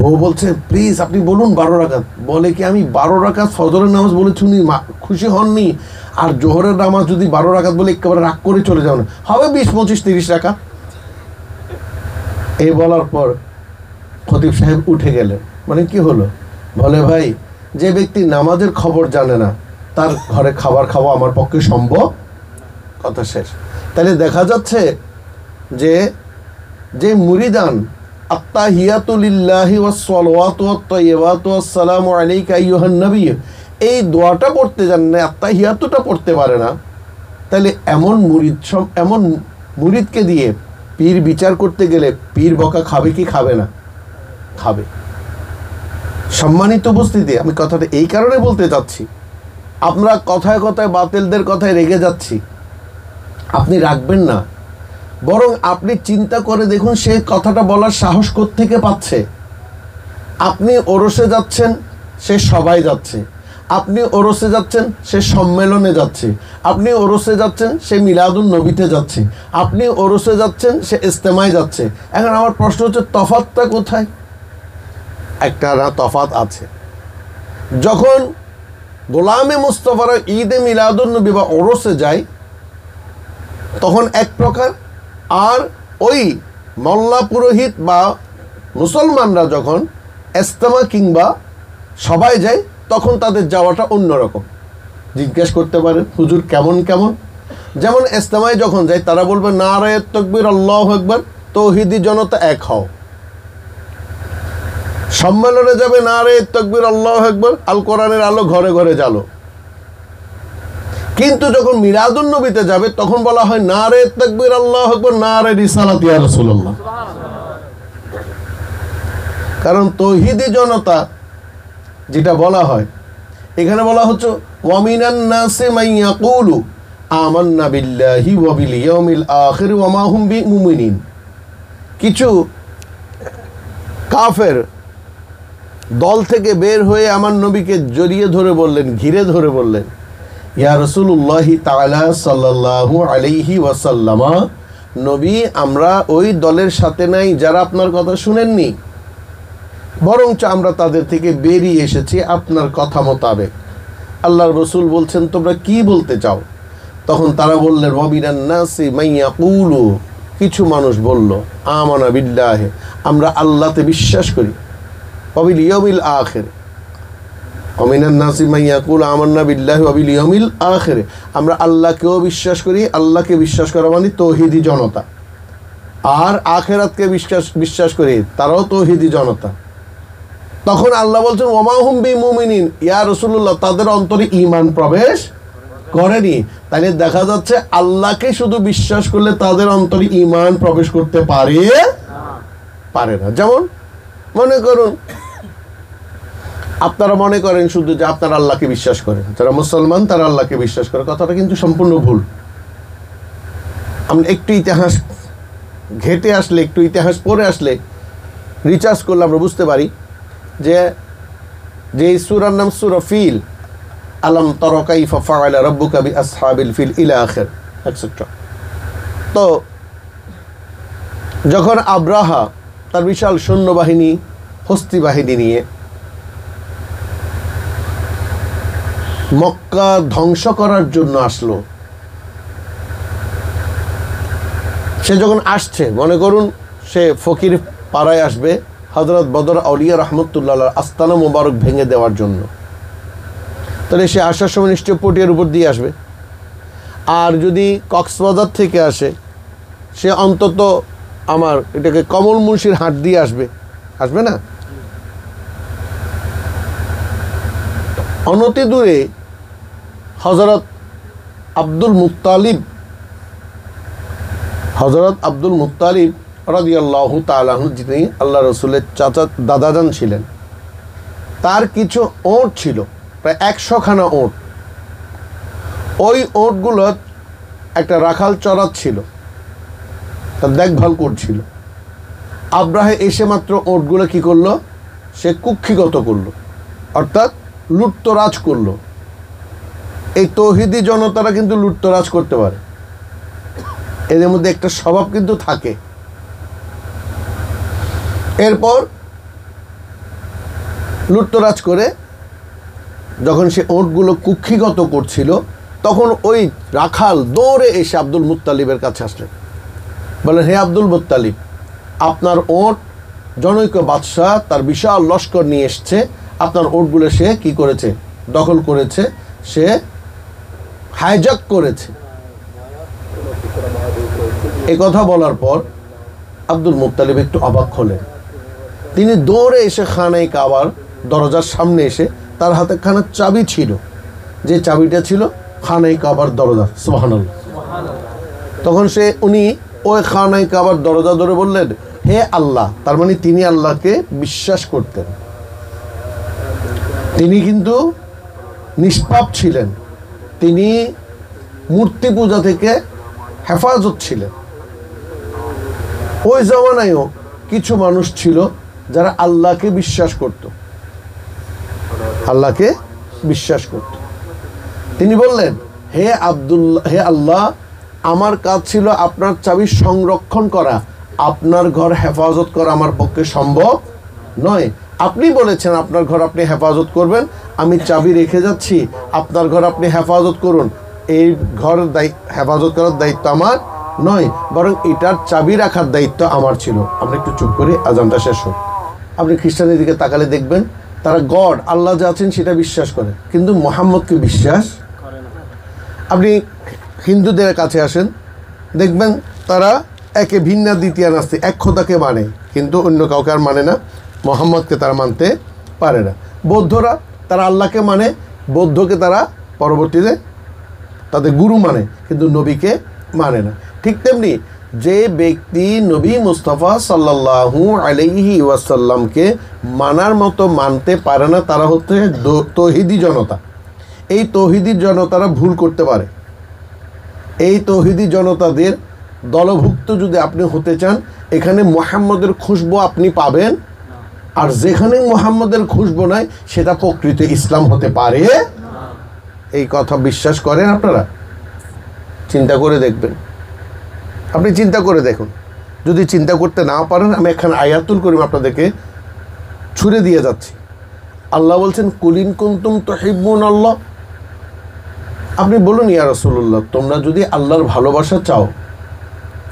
বউ বলছে, প্লিজ আপনি বলুন 12 রাকাত। বলে কি, আমি 12 রাকাত ফজরের নামাজ বলেছি, উনি খুশি হননি, আর জোহরের নামাজ যদি 12 রাকাত বলে একেবারে রাগ করে চলে যাও না, হবে 20, 25, 30 রাকাত। এই বলার পর খতিব সাহেব উঠে গেলেন। মানে কি হলো? বলে, ভাই যে ব্যক্তি নামাজের খবর জানে না, তার ঘরে খাবার খাওয়া আমার পক্ষে সম্ভব। কথা শেষ। তাহলে দেখা যাচ্ছে যে মুরিদান আত্তাহিয়াতু লিল্লাহি ওয়াস সালাওয়াতু ওয়াত তাইয়্যিবাতু ওয়াসসালামু আলাইকা আইয়ুহান নবী, এই দোয়াটা পড়তে জানে না, আত্তাহিয়াতুটা পড়তে পারে না, তাহলে এমন মুরিদকে দিয়ে পীর বিচার করতে গেলে পীর বকা খাবে কি খাবে না? খাবে। সম্মানিত উপস্থিতি, আমি কথাটা এই কারণে বলতে চাচ্ছি, আমরা কথায় কথায় বাতিলদের কথায় রেগে যাচ্ছি। আপনি রাখবেন না, বরং আপনি চিন্তা করে দেখুন সে কথাটা বলার সাহস কোত্থেকে পাচ্ছে। আপনি ওরসে যাচ্ছেন, সে সবাই যাচ্ছে, আপনি ওরসে যাচ্ছেন, সে সম্মেলনে যাচ্ছে। আপনি ওরসে যাচ্ছেন, সে মিলাদুন নবীতে যাচ্ছে। আপনি ওরসে যাচ্ছেন, সে ইস্তেমায় যাচ্ছে। এখন আমার প্রশ্ন হচ্ছে তফাৎটা কোথায়? একটা না তফাৎ আছে। যখন গোলামে মুস্তফারা ঈদে মিলাদুন নবী বা ওরসে যায় তখন এক প্রকার, আর ওই মোল্লা পুরোহিত বা মুসলমানরা যখন ইস্তেমা কিংবা সবাই যায় তখন তাদের যাওয়াটা অন্যরকম। জিজ্ঞেস করতে পারেন হুজুর কেমন কেমন? যেমন ইস্তেমায় যখন যায় তারা বলবে নারায়ে তাকবীর আল্লাহু আকবার, তৌহিদি জনতা এক হও। সম্মেলনে যাবে নারায়ে তাকবীর আল্লাহু আকবার, আল কোরআনের আলো ঘরে ঘরে জ্বালো। কিন্তু যখন মিলাদুন নবীতে যাবে তখন বলা হয় নারায়ে তাকবীর আল্লাহু আকবার, নারায়ে রিসালাত ইয়া রাসূলুল্লাহ। কারণ তৌহিদি জনতা যেটা বলা হয়, এখানে বলা হচ্ছে ওয়ামিনান নাসি মান ইয়াকুলু আমান্না বিল্লাহি ওয়া বিল ইয়াউমিল আখির ওয়া মা হুম বিমুমিনিন। কিছু কাফের দল থেকে বের হয়ে আমার নবীকে জড়িয়ে ধরে বললেন, ঘিরে ধরে বললেন, ইয়া রাসূলুল্লাহি তাআলা সাল্লাল্লাহু আলাইহি ওয়াসাল্লামা, নবী আমরা ওই দলের সাথে নাই যারা আপনার কথা শুনেননি, বরঞ্চ আমরা তাদের থেকে বেরিয়ে এসেছি আপনার কথা মোতাবেক। আল্লাহর রাসূল বলছেন তোমরা কি বলতে চাও? তখন তারা বললেন ওয়ামিনান নাসি মান ইয়াকুলু, কিছু মানুষ বলল আমানা বিল্লাহি, আমরা আল্লাহতে বিশ্বাস করি, ওয়া বিল ইয়াউমিল আখির। ওয়ামিনান নাসি মান ইয়াকুলু আমান্না বিল্লাহি ওয়া বিল ইয়াউমিল আখির, আমরা আল্লাহকেও বিশ্বাস করি। আল্লাহকে বিশ্বাস করা মানে তৌহিদি জনতা, আর আখিরাতকে বিশ্বাস করি, তারাও তৌহিদি জনতা। তখন আল্লাহ বলছেন ওয়া মা হুম বিমুমিনিন, ইয়া রাসূলুল্লাহ তাদের অন্তরে ঈমান প্রবেশ করেনি। তাহলে দেখা যাচ্ছে আল্লাহকে শুধু বিশ্বাস করলে তাদের অন্তরে ঈমান প্রবেশ করতে পারে না। যেমন মনে করুন আপনারা মনে করেন শুধু যে আপনারা আল্লাহকে বিশ্বাস করেন, যারা মুসলমান তারা আল্লাহকে বিশ্বাস করে, কথাটা কিন্তু সম্পূর্ণ ভুল। আমরা একটু ইতিহাস ঘেটে আসলে, একটু ইতিহাস পড়ে আসলে, রিসার্চ করলে আমরা বুঝতে পারি যে এই সূরার নাম সূরা ফিল, আলাম তারা কাইফা ফাআলা রাব্বুকা বিআসহাবিল ফিল ইলা আখির এটসেট্রা। তো যখন আব্রাহা তার বিশাল সৈন্যবাহিনী, হস্তি বাহিনী নিয়ে মক্কা ধ্বংস করার জন্য আসলো, সে যখন আসছে, মনে করুন সে ফকির পাড়ায় আসবে হযরত বদর আউলিয়া রাহমাতুল্লাহ আস্তানা মোবারক ভেঙে দেওয়ার জন্য, তাহলে সে আসার সময় নিশ্চয় পটিয়ার উপর দিয়ে আসবে। আর যদি কক্সবাজার থেকে আসে, সে অন্তত আমার এটাকে কমল মুন্সির হাট দিয়ে আসবে না? অনতি দূরে হযরত আব্দুল মুত্তালিব রাদিয়াল্লাহু তাআলা আনহু, যিনি আল্লাহ রাসূলের চাচা দাদাজান ছিলেন, তার কিছু ওট ছিল, প্রায় 100খানা ওট। ওই ওটগুলো একটা রাখাল চড়াচ্ছিল, তার দেখভাল করছিল। আব্রাহে এসে মাত্র ওটগুলো কি করলো? সে কুক্ষিগত করলো, অর্থাৎ লুটতরাজ করলো। এই তৌহিদি জনতারা কিন্তু লুটতরাজ করতে পারে, এদের মধ্যে একটা স্বভাব কিন্তু থাকে। এরপর লুটতরাজ করে যখন সে ওটগুলো কুক্ষিগত করছিল, তখন ওই রাখাল দৌড়ে এসে আব্দুল মুত্তালিবের কাছে আসলেন, বলেন হে আব্দুল মুত্তালিব, আপনার ওট জনৈক বাদশাহ তার বিশাল লস্কর নিয়ে এসছে, আপনার ওটগুলো সে কি করেছে? দখল করেছে, সে হাইজ্যাক করেছে। এ কথা বলার পর আব্দুল মুত্তালিব একটু অবাক হলেন। তিনি দৌড়ে এসে খানাই কাবার দরজার সামনে এসে, তার হাতে খানার চাবি ছিল, যে চাবিটা ছিল খানাই কাবার দরজা। সুবহানাল্লাহ। তখন উনি ওই খানাই কাবার দরজা ধরে বললেন হে আল্লাহ, তার মানে তিনি আল্লাহকে বিশ্বাস করতেন, তিনি কিন্তু নিষ্পাপ ছিলেন, তিনি মূর্তি পূজা থেকে হেফাজত ছিলেন। ওই জামানায়ও কিছু মানুষ ছিল যারা আল্লাহকে বিশ্বাস করত, আল্লাহকে বিশ্বাস করত। তিনি বললেন, হে আব্দুল্লাহ, হে আল্লাহ, আমার কাজ ছিল আপনার চাবি সংরক্ষণ করা, আপনার ঘর হেফাজত করা আমার পক্ষে সম্ভব নয়। আপনি বলেছেন আপনার ঘর আপনি হেফাজত করবেন, আমি চাবি রেখে যাচ্ছি, আপনার ঘর আপনি হেফাজত করুন। এই ঘর হেফাজত করার দায়িত্ব আমার নয়, বরং এটার চাবি রাখার দায়িত্ব আমার ছিল। আমরা একটু চুপ করে আজানটা শেষ হোক। আপনি খ্রিস্টানদের দিকে তাকালে দেখবেন তারা গড আল্লাহ যে আছেন সেটা বিশ্বাস করে, কিন্তু মোহাম্মদকে বিশ্বাস করে না। আপনি হিন্দুদের কাছে আসেন, দেখবেন তারা একে ভিন্ন দ্বিতীয় নাস্তিক, এক খোদাকে মানে কিন্তু অন্য কাউকে আর মানে না, মোহাম্মদকে তারা মানতে পারে না। বৌদ্ধরা তারা আল্লাহকে মানে, বৌদ্ধকে তারা পরবর্তীতে তাদের গুরু মানে, কিন্তু নবীকে মানে না। ঠিক তেমনি যে ব্যক্তি নবী মুস্তাফা সাল্লাল্লাহু আলাইহি ওয়াসাল্লামকে মানার মতো মানতে পারে না, তারা হচ্ছে তৌহিদি জনতা। এই তৌহিদি জনতারা ভুল করতে পারে। এই তৌহিদি জনতাদের দলভুক্ত যদি আপনি হতে চান, এখানে মুহাম্মদের খুশবু আপনি পাবেন, আর যেখানে মুহাম্মদের খুশবু নাই সেটা প্রকৃত ইসলাম হতে পারে। এই কথা বিশ্বাস করেন আপনারা? চিন্তা করে দেখবেন, আপনি চিন্তা করে দেখুন। যদি চিন্তা করতে না পারেন, আমি এখানে আয়াতুল করিম আপনাদেরকে ছুড়ে দিয়ে যাচ্ছি। আল্লাহ বলছেন, কুলিন কুনতুম তুহিব্বুনাল্লাহ, আপনি বলুন ইয়া রাসূলুল্লাহ, তোমরা যদি আল্লাহর ভালোবাসা চাও,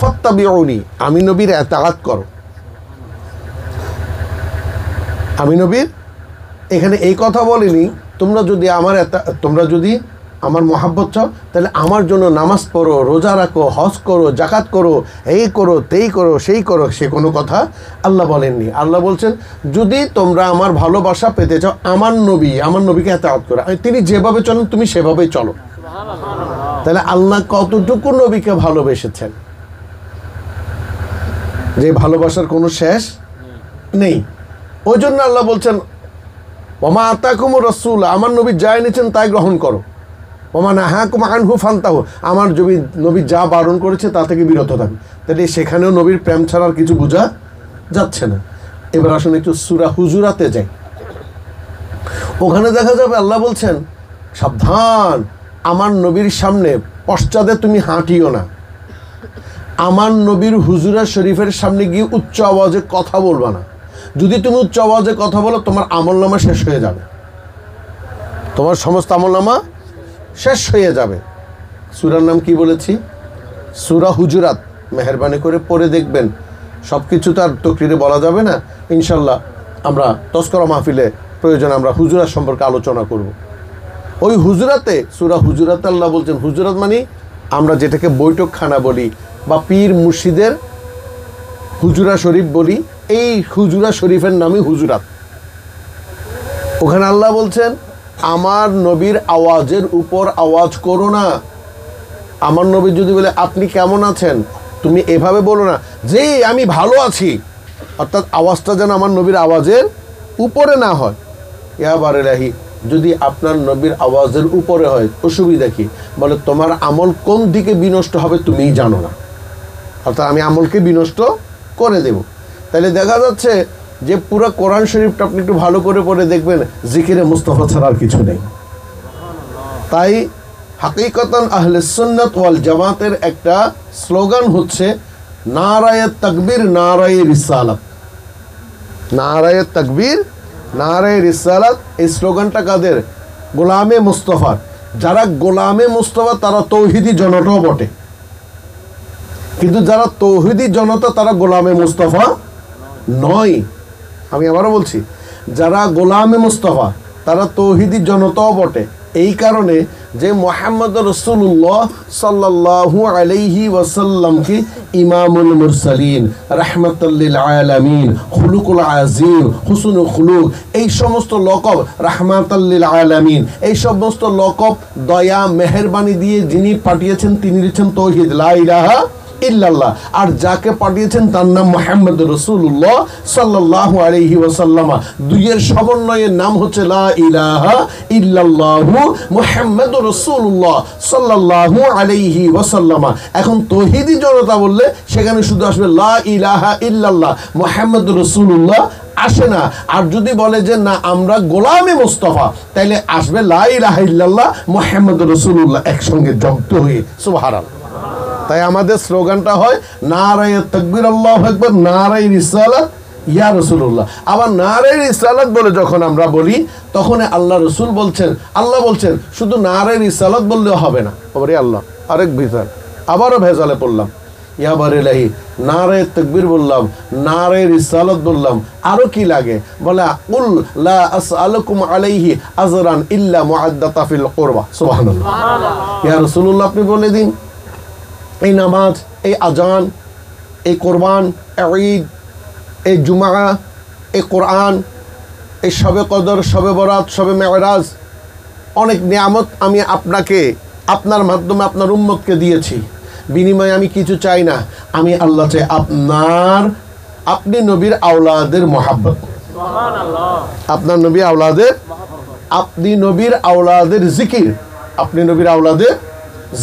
ফাত্তাবিউনি, আমি নবীর ইতাআত করো। আমি নবীর এখানে এই কথা বলিনি তোমরা যদি আমার মহাব্বত চাও তাহলে আমার জন্য নামাজ পড়ো, রোজা রাখো, হজ করো, জাকাত করো, এই করো, তেই করো, সেই করো, সে কোনো কথা আল্লাহ বলেননি। আল্লাহ বলছেন, যদি তোমরা আমার ভালোবাসা পেতে চাও, আমার নবীকে ইতাআত করো, তিনি যেভাবে চলেন তুমি সেভাবেই চলো। তাহলে আল্লাহ কতটুকু নবীকে ভালোবেসেছেন যে ভালোবাসার কোনো শেষ নেই। ওই জন্য আল্লাহ বলছেন, ওমা আতাকুমুর রাসূল, আমার নবী যা এনেছেন তাই গ্রহণ করো, ওমা নাহাকুম আনহু ফান্তাহু, আমার নবী যা বারণ করেছে তা থেকে বিরত থাকো। তাহলে সেখানেও নবীর প্রেম ছাড়া আর কিছু বোঝা যাচ্ছে না। এবার আসুন একটু সূরা হুজুরাতে যাই। ওখানে দেখা যাবে আল্লাহ বলছেন, সাবধান, আমার নবীর সামনে পশ্চাদে তুমি হাঁটিও না, আমার নবীর হুজুরা শরীফের সামনে গিয়ে উচ্চ আওয়াজে কথা বলবা না। যদি তুমি উচ্চ আওয়াজে কথা বলো, তোমার আমলনামা শেষ হয়ে যাবে, তোমার সমস্ত আমলনামা শেষ হয়ে যাবে। সূরার নাম কি বলেছি? সূরা হুজুরাত। মেহেরবানি করে পড়ে দেখবেন, সব কিছু তো আর তকরিরে বলা যাবে না। ইনশাল্লাহ আমরা তস্করা মাহফিলে প্রয়োজন আমরা হুজুরাত সম্পর্কে আলোচনা করব। ওই হুজুরাতে, সূরা হুজুরাতে আল্লাহ বলছেন, হুজুরাত মানে আমরা যেটাকে বৈঠকখানা বলি বা পীর মুর্শিদের হুজুরা শরীফ বলি, এই হুজুরা শরীফের নামই হুজুরাত। ওখানে আল্লাহ বলছেন, আমার নবীর আওয়াজের উপর আওয়াজ করো না। আমার নবী যদি বলে আপনি কেমন আছেন, তুমি এভাবে বলো না যে আমি ভালো আছি, অর্থাৎ আওয়াজটা যেন আমার নবীর আওয়াজের উপরে না হয়। ইয়া বারেলাহি, যদি আপনার নবীর আওয়াজের উপরে হয় অসুবিধা কি? বলে তোমার আমল কোন দিকে বিনষ্ট হবে তুমিই জানো না, অর্থাৎ আমি আমলকে বিনষ্ট করে দেব। তাহলে দেখা যাচ্ছে যে পুরো কোরআন শরীফটা আপনি একটু ভালো করে পড়ে দেখবেন, জিকিরে মুস্তাফা ছাড়া আর কিছু নেই। তাই হাকিকতান আহলে সুন্নাত ওয়াল জামাতের একটা স্লোগান হচ্ছে নারায়ে তাকবীর নারায়ে রিসালাত। নারায়ে তাকবীর নারায়ে রিসালাত, এই স্লোগানটা কাদের? গোলামে মুস্তাফা। যারা গোলামে মুস্তাফা তারা তৌহিদি জনতাও বটে, কিন্তু যারা তৌহিদি জনতা তারা গোলামে মুস্তাফা নয়। আমি আবারও বলছি, যারা গোলামে মুস্তাফা তারা তৌহিদি জনতাও বটে। এই কারণে যে মুহাম্মদ রাসূলুল্লাহ সাল্লাল্লাহু আলাইহি ওয়াসাল্লামকে ইমামুল মুরসালিন, রাহমাতাল লিল আলামিন, খুলুকুল আজিম, হুসনুল খুলুক, এই সমস্ত লকব, রাহমাতাল লিল আলামিন, এই সমস্ত লকব দয়া মেহেরবানি দিয়ে যিনি পাঠিয়েছেন তিনি দিচ্ছেন তৌহিদ, লা ইলাহা ইল্লাল্লাহ। আর যাকে পাঠিয়েছেন তার নাম মুহাম্মদ রাসূলুল্লাহ সাল্লাল্লাহু আলাইহি ওয়াসাল্লাম। দুইয়ের সমন্বয়ের নাম হচ্ছে লা ইলাহা ইল্লাল্লাহু মুহাম্মাদুর রাসূলুল্লাহ সাল্লাল্লাহু আলাইহি ওয়াসাল্লাম। এখন তৌহিদি জনতা বললে সেখানে শুধু আসবে লা ইলাহা ইল্লাল্লাহ মুহাম্মাদুর রাসূলুল্লাহ আসে না। আর যদি বলে যে না আমরা গোলামে মুস্তাফা, তাইলে আসবে লা ইলাহা ইল্লাল্লাহ মুহাম্মাদুর রাসূলুল্লাহ একসঙ্গে যুক্ত হয়ে। সুবহানাল্লাহ। তাই আমাদের স্লোগানটা হয় নারায়ে তাকবীর আল্লাহু আকবার, নারায়ে রিসালাত ইয়া রাসূলুল্লাহ। আবার নারায়ে রিসালাত বলে যখন আমরা বলি, তখন আল্লাহ রসুল বলছেন, আল্লাহ বলছেন শুধু নারায়ে রিসালাত বললেও হবে না। ওরে আল্লাহ, আরেক ভেজাল, আবারও ভেজালে পড়লাম। ইয়াবার ইলাহি, নারায়ে তাকবীর বললাম, নারায়ে রিসালাত বললাম, আরো কি লাগে? বলে কুল লা আসআলুকুম আলাইহি আজরান ইল্লা মুআদ্দাতা ফিল কুরবা। সুবহানাল্লাহ। ইয়া রাসূলুল্লাহ, আপনি বলে দিন এই নামাজ, এই আজান, এই কোরবান, ঈদ, এই জুমা, এই কোরআন, এই শবে কদর, শবে বরাত, শবে মেরাজ, অনেক নিয়ামত আমি আপনাকে আপনার মাধ্যমে আপনার উম্মতকে দিয়েছি। বিনিময়ে আমি কিছু চাই না, আমি আল্লাহ চাই আপনি নবীর আওলাদের মহাব্বত, আপনার নবী আওলাদের, আপনি নবীর আওলাদের জিকির, আপনি নবীর আওলাদের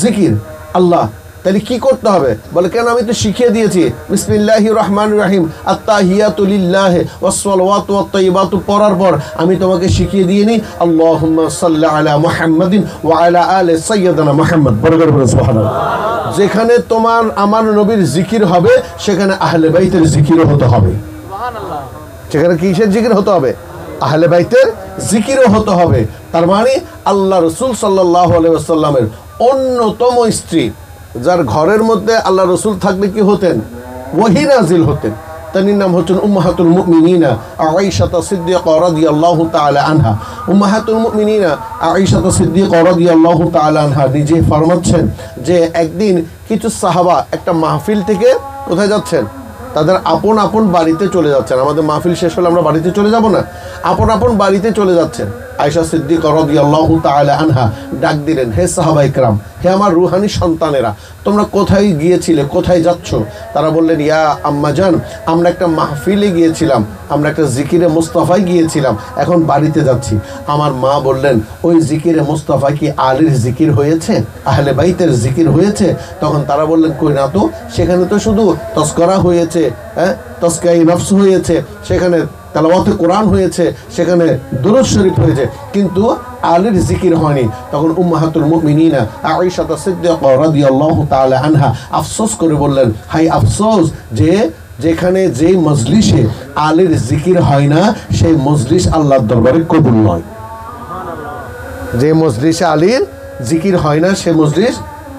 জিকির। আল্লাহ, তাহলে কি করতে হবে? বলে কেন, আমি তো শিখিয়ে দিয়েছি বিসমিল্লাহির রহমানির রহিম আত্তাহিয়াতু লিল্লাহি ওয়াস সালাওয়াতু ওয়াত তাইয়্যিবাতু পড়ার পর আমি তোমাকে শিখিয়ে দিইনি আল্লাহুম্মা সাল্লি আলা মুহাম্মাদিন ওয়া আলা আলি সাইয়্যিদানা মুহাম্মদ। বরকত বলে সুবহানাল্লাহ। যেখানে তোমার আমার নবীর জিকির হবে, সেখানে আহলে বাইতের জিকিরও হতে হবে। সুবহানাল্লাহ। সেখানে কিসের জিকির হতে হবে? আহলে বাইতের জিকিরও হতে হবে। তার মানে আল্লাহ রাসূল সাল্লাল্লাহু আলাইহি ওয়াসাল্লামের অন্যতম স্ত্রী, যার ঘরের মধ্যে আল্লাহ রসুল থাকলে কি হতেন? ওহী নাজিল হতেন। তার নাম হচ্ছেন উম্মাহাতুল মুমিনিনা আয়েশা সিদ্দিকা রাদিয়াল্লাহু তাআলা আনহা। উম্মাহাতুল মুমিনিনা আয়েশা সিদ্দিকা রাদিয়াল্লাহু তাআলা আনহা নিজে ফরমাচ্ছেন যে একদিন কিছু সাহাবা একটা মাহফিল থেকে কোথায় যাচ্ছেন? তাদের আপন আপন বাড়িতে চলে যাচ্ছেন। আমাদের মাহফিল শেষ হলে আমরা বাড়িতে চলে যাব না, আপন আপন বাড়িতে চলে যাচ্ছেন। আয়েশা সিদ্দিকা রাদিয়াল্লাহু তাআলা আনহা ডাক দিলেন, হে সাহাবা ইকরাম, হে আমার রুহানি সন্তানেরা, তোমরা কোথায় গিয়েছিলে, কোথায় যাচ্ছ? তারা বললেন, ইয়া আম্মাজান, আমরা একটা মাহফিলে গিয়েছিলাম, আমরা একটা জিকিরে মুস্তাফায় গিয়েছিলাম, এখন বাড়িতে যাচ্ছি। আমার মা বললেন, ওই জিকিরে মুস্তাফা কি আলীর জিকির হয়েছে, আহলে বাইতের জিকির হয়েছে? তখন তারা বললেন, কই না তো, সেখানে তো শুধু তস্করা হয়েছে, তস্কাই নফস হয়েছে, সেখানে তেলাওয়াতে কোরআন হয়েছে, সেখানে দুরূদ শরীফ হয়েছে, কিন্তু আলীর জিকির হয়নি। তখন উম্মাহাতুল মুমিনিনা আয়েশা সিদ্দিকা রাদিয়াল্লাহু তাআলা আনহা আফসোস করে বললেন, হাই আফসোস, যে যেখানে যেই মজলিসে আলীর জিকির হয় না, সেই মজলিস আল্লাহর দরবারে কবুল নয়। যে মজলিসে আলীর জিকির হয় না, সে মজলিস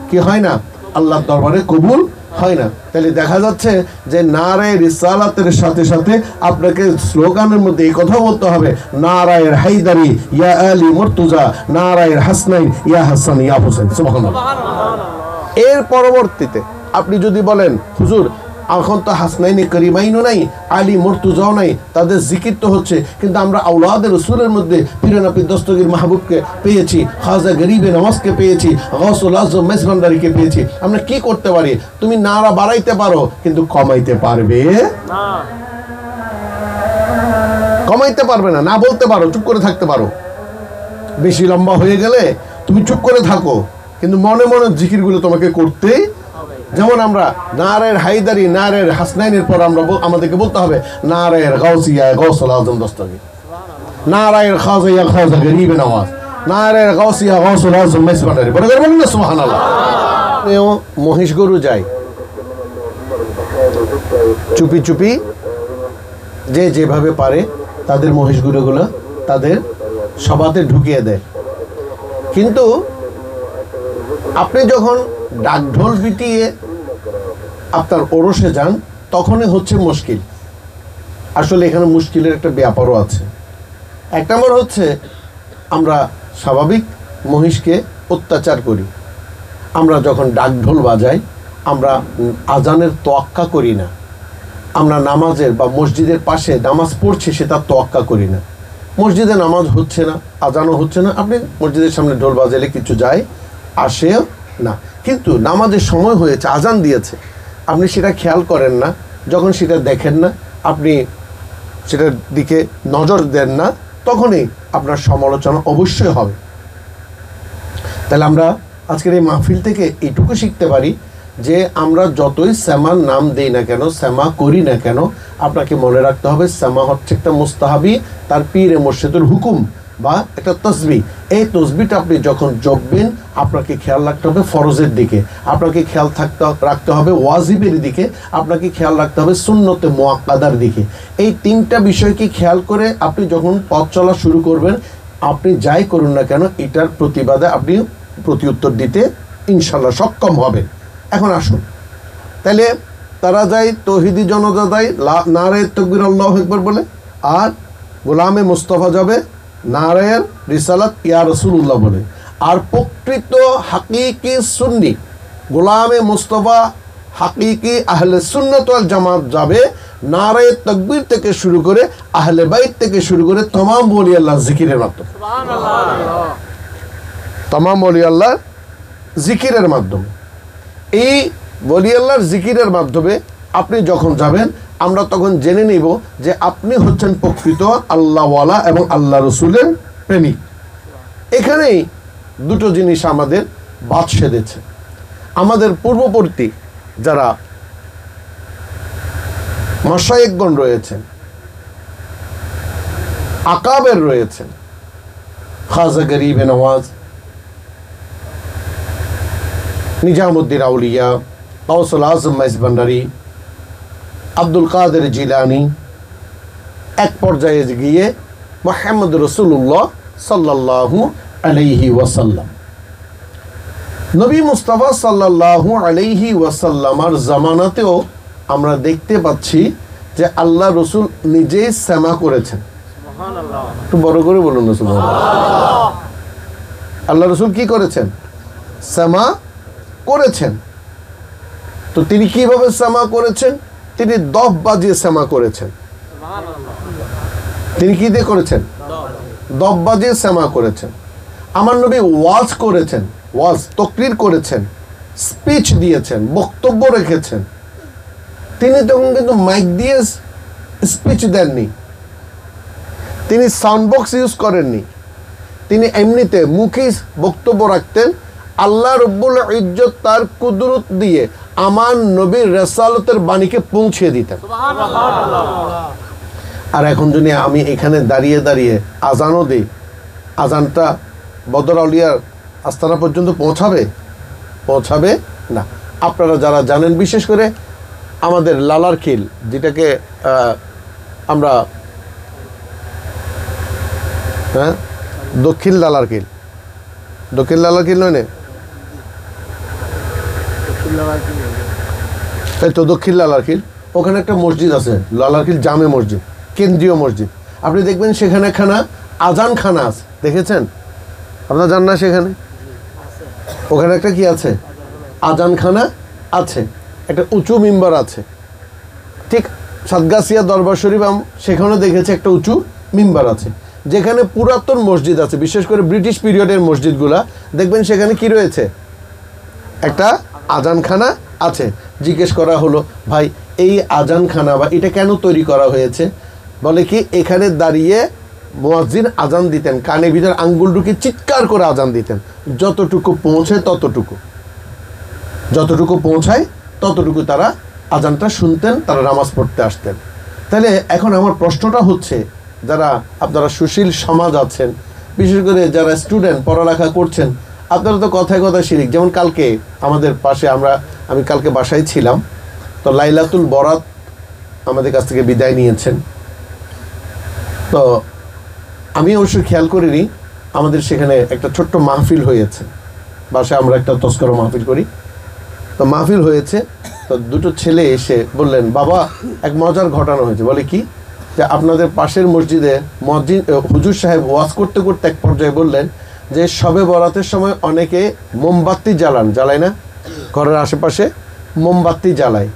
কি হয় না? আল্লাহর দরবারে কবুল হয় না। তাহলে দেখা যাচ্ছে যে নারায়ে রিসালাতের সাথে সাথে আপনাকে স্লোগানের মধ্যে এই কথা বলতে হবে, নারায়ে হায়দারি ইয়া আলী মুর্তজা, নারায়ে হাসনাইন ইয়া হাসান ইয়া হুসাইন। সুবহানাল্লাহ। এর পরবর্তীতে আপনি যদি বলেন, হুজুর এখন তো হাসনাইনে করিমাইনও নাই, আলী মুর্তজাও নাই, তাদের জিকির তো হচ্ছে, কিন্তু আমরা আওলাদের রাসূলের মধ্যে পীরনাপি দস্তগীর মাহবুবকে পেয়েছি, খাজা গরিবে নওয়াজকে পেয়েছি, গাউসুল আজম মেজবান্ডারিকে পেয়েছি, আমরা কি করতে পারি? তুমি নারা বাড়াইতে পারো, কিন্তু কমাইতে পারবে না, কমাইতে পারবে না। না বলতে পারো, চুপ করে থাকতে পারো। বেশি লম্বা হয়ে গেলে তুমি চুপ করে থাকো, কিন্তু মনে মনে জিকিরগুলো তোমাকে করতেই। যেমন আমরা নারায়ে হায়দারি, নারায়ে হাসনাইনের পর আমরা আমাদেরকে বলতে হবে নারায়ে গাউসিয়া গাউসুল আজম দস্তগীর, নারায়ে খাজা ইয়া খাজা গরিবে নওয়াজ, নারায়ে গাউসিয়া গাউসুল আজম মেজবান্ডারি। বড় করে বলুন না সুবহানাল্লাহ। মহিষ গরু যায় চুপি চুপি, যে যেভাবে পারে তাদের মহিষ গরুগুলো তাদের সভাতে ঢুকিয়ে দেয়। কিন্তু আপনি যখন ডাকঢোল পিটিয়ে আপনার ওরসে যান, তখনই হচ্ছে মুশকিল। আসলে এখানে মুশকিলের একটা ব্যাপারও আছে। এক নম্বর হচ্ছে, আমরা স্বাভাবিক মহিষকে অত্যাচার করি। আমরা যখন ডাকঢোল বাজাই, আমরা আজানের তোয়াক্কা করি না, আমরা নামাজের বা মসজিদের পাশে নামাজ পড়ছি সেটা তোয়াক্কা করি না। মসজিদে নামাজ হচ্ছে না, আজানও হচ্ছে না, আপনি মসজিদের সামনে ঢোল বাজালে কিছু যায় আসেও না, কিন্তু নামাজের সময় হয়েছে, আজান দিয়েছে, আপনি সেটা খেয়াল করেন না। যখন সেটা দেখেন না, আপনি সেটার দিকে নজর দেন না, তখনই আপনার সমালোচনা অবশ্যই হবে। তাহলে আমরা আজকের এই মাহফিল থেকে এইটুকু শিখতে পারি যে আমরা যতই সেমার নাম দেই না কেন, সেমা করি না কেন, আপনাকে মনে রাখতে হবে সেমা হচ্ছে একটা মুস্তাহাবি, তার পীরে মুর্শিদের হুকুম বা একটা তসবি। এই তসবিটা আপনি যখন জপবেন আপনাকে খেয়াল রাখতে হবে ফরজের দিকে, আপনাকে খেয়াল রাখতে হবে ওয়াজিবের দিকে, আপনাকে খেয়াল রাখতে হবে সুন্নতে মুআক্কাদার দিকে। এই তিনটা বিষয়কে খেয়াল করে আপনি যখন পথ চলা শুরু করবেন, আপনি যাই করুন না কেন এটার প্রতিবাদে আপনি প্রতিউত্তর দিতে ইনশাল্লাহ সক্ষম হবেন। এখন আসুন তাহলে তারা যায় তৌহিদি জনতা যায় নারে তাকবীর আল্লাহু আকবার বলে, আর গোলামে মুস্তাফা যাবে নারায়ের রিসালাত ইয়া রাসূলুল্লাহ বলে, আর প্রকৃত হাকিকি সুন্নি গোলামে মুস্তাফা হাকিকি আহলে সুন্নাত ওয়াল জামাত যাবে নারায়ে তাকবীর থেকে শুরু করে আহলে বাইত থেকে শুরু করে तमाम ওলি আল্লাহ জিকিরের মাধ্যমে, সুবহানাল্লাহ, तमाम ওলি আল্লাহ জিকিরের মাধ্যমে। এই ওলি আল্লাহর জিকিরের মাধ্যমে আপনি যখন যাবেন আমরা তখন জেনে নিব যে আপনি হচ্ছেন প্রকৃত আল্লাহওয়ালা এবং আল্লাহ রসুলের প্রেমিক। এখানেই দুটো জিনিস আমাদের বাদ সেধেছে। আমাদের পূর্ববর্তী যারা মাশায়েখগণ রয়েছেন, আকাবের রয়েছেন, খাজা গরিবে নওয়াজ, নিজামুদ্দিন আউলিয়া, গাউসুল আজম মাইজভান্ডারী, আব্দুল কাদের জিলানী, এক পর্যায়ে গিয়ে মুহাম্মদ রাসূলুল্লাহ সাল্লাল্লাহু আলাইহি ওয়াসাল্লাম, নবী মুস্তাফা সাল্লাল্লাহু আলাইহি ওয়াসাল্লামার জামানাতেও আমরা দেখতে পাচ্ছি যে আল্লাহ রসুল নিজেই সেমা করেছেন। সুবহানাল্লাহ, একটু বড় করে বলুন না সুবহানাল্লাহ। আল্লাহ রসুল কি করেছেন? সেমা করেছেন। তো তিনি কিভাবে সেমা করেছেন? তিনি দফ বাজিয়ে সেমা করেছেন। তিনি কি দিয়ে করেছেন? দফ বাজিয়ে সেমা করেছেন। আমার নবী ওয়াজ করেছেন, ওয়াজ তকরির করেছেন, স্পিচ দিয়েছেন, বক্তব্য রেখেছেন। তিনি তখন কিন্তু মাইক দিয়ে স্পিচ দেননি, তিনি সাউন্ড বক্স ইউজ করেননি, তিনি এমনিতে মুখে বক্তব্য রাখতেন। আল্লাহ রব্বুল ইজ্জত তার কুদরত দিয়ে আমার নবীর রিসালাতের বাণীকে পৌঁছে দিতেন। আর এখন যদি আমি এখানে দাঁড়িয়ে দাঁড়িয়ে আজানও দিই, আজানটা বদর আউলিয়ার আস্তানা পর্যন্ত পৌঁছাবে না। আপনারা যারা জানেন, বিশেষ করে আমাদের লালার খিল, যেটাকে আমরা দক্ষিণ লালার খিল, দক্ষিণ লালার খিল নয় না, তাই তো দক্ষিণ লালারখিল, ওখানে একটা মসজিদ আছে লালারখিল জামে মসজিদ, কেন্দ্রীয় মসজিদ। আপনি দেখবেন সেখানে খানা আজান খানা আছে, দেখেছেন? আপনারা জান না সেখানে ওখানে একটা কি আছে? আজান খানা আছে, একটা উঁচু মিম্বার আছে। ঠিক সাতগাছিয়া দরবার শরীফ সেখানেও দেখেছে একটা উঁচু মিম্বার আছে, যেখানে পুরাতন মসজিদ আছে, বিশেষ করে ব্রিটিশ পিরিয়ডের মসজিদগুলা দেখবেন সেখানে কি রয়েছে? একটা আজানখানা আছে। জিজ্ঞেস করা হলো, ভাই এই আজানখানা বা এটা কেন তৈরি করা হয়েছে? বলে কি, এখানে দাঁড়িয়ে মুয়াজ্জিন আজান দিতেন, কানের ভিতর আঙ্গুল ঢুকে চিৎকার করে আজান দিতেন, যতটুকু পৌঁছায় ততটুকু তারা আজানটা শুনতেন, তারা নামাজ পড়তে আসতেন। তাহলে এখন আমার প্রশ্নটা হচ্ছে, যারা আপনারা সুশীল সমাজ আছেন, বিশেষ করে যারা স্টুডেন্ট পড়ালেখা করছেন, আপনারা তো কথায় কথায় শিরিক। যেমন কালকে আমাদের পাশে আমি কালকে বাসায় ছিলাম, তো লাইলাতুল বরাত আমাদের কাছ থেকে বিদায় নিয়েছেন। তো আমি অবশ্য খেয়াল করিনি, আমাদের সেখানে একটা ছোট্ট মাহফিল হয়েছে, বাসায় আমরা একটা তস্কর মাহফিল করি, তো মাহফিল হয়েছে। তো দুটো ছেলে এসে বললেন, বাবা এক মজার ঘটনা হয়েছে। বলে কি, যে আপনাদের পাশের মসজিদে হুজুর সাহেব ওয়াজ করতে করতে এক পর্যায়ে বললেন যে শবে বরাতের সময় অনেকে মোমবাতি জ্বালায় না, ঘরের আশেপাশে মোমবাতি জ্বালায়।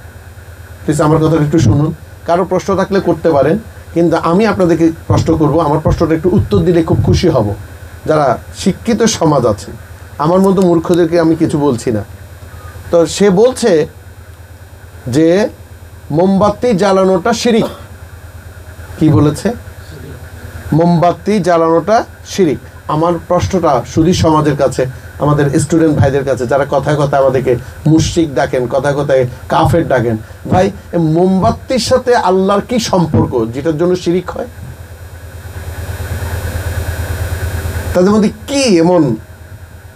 প্লিজ আমার কথাটা একটু শুনুন, কারো প্রশ্ন থাকলে করতে পারেন, কিন্তু আমি আপনাদেরকে প্রশ্ন করব, আমার প্রশ্নটা একটু উত্তর দিলে খুব খুশি হব। যারা শিক্ষিত সমাজ আছে, আমার মতো মূর্খদেরকে আমি কিছু বলছি না। তো সে বলছে যে মোমবাতি জ্বালানোটা শিরিক। কি বলেছে? মোমবাতি জ্বালানোটা শিরিক। আমার প্রশ্নটা সুধী সমাজের কাছে, আমাদের স্টুডেন্ট ভাইদের কাছে, যারা কথায় কথায় আমাদেরকে মুশরিক ডাকেন, কথায় কথায় কাফের ডাকেন, ভাই মোমবাতির সাথে আল্লাহর কি সম্পর্ক যেটার জন্য শিরিক হয়? তাদের মধ্যে কি এমন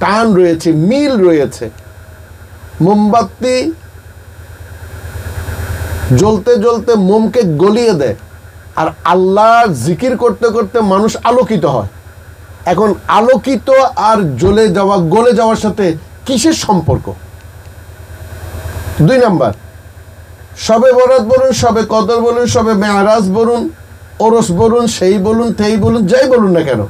টান রয়েছে, মিল রয়েছে? মোমবাতি জ্বলতে জ্বলতে মোমকে গলিয়ে দেয়, আর আল্লাহ জিকির করতে করতে মানুষ আলোকিত হয়। এখন আলোকিত আর জ্বলে যাওয়া, গলে যাওয়ার সাথে কিসের সম্পর্ক? 2 নাম্বার, সবে বরাত বলুন, সবে কদর বলুন, সবে মেয়ারাজ বলুন, ওরস বলুন, সেই বলুন, তেই বলুন, যাই বলুন না কেন,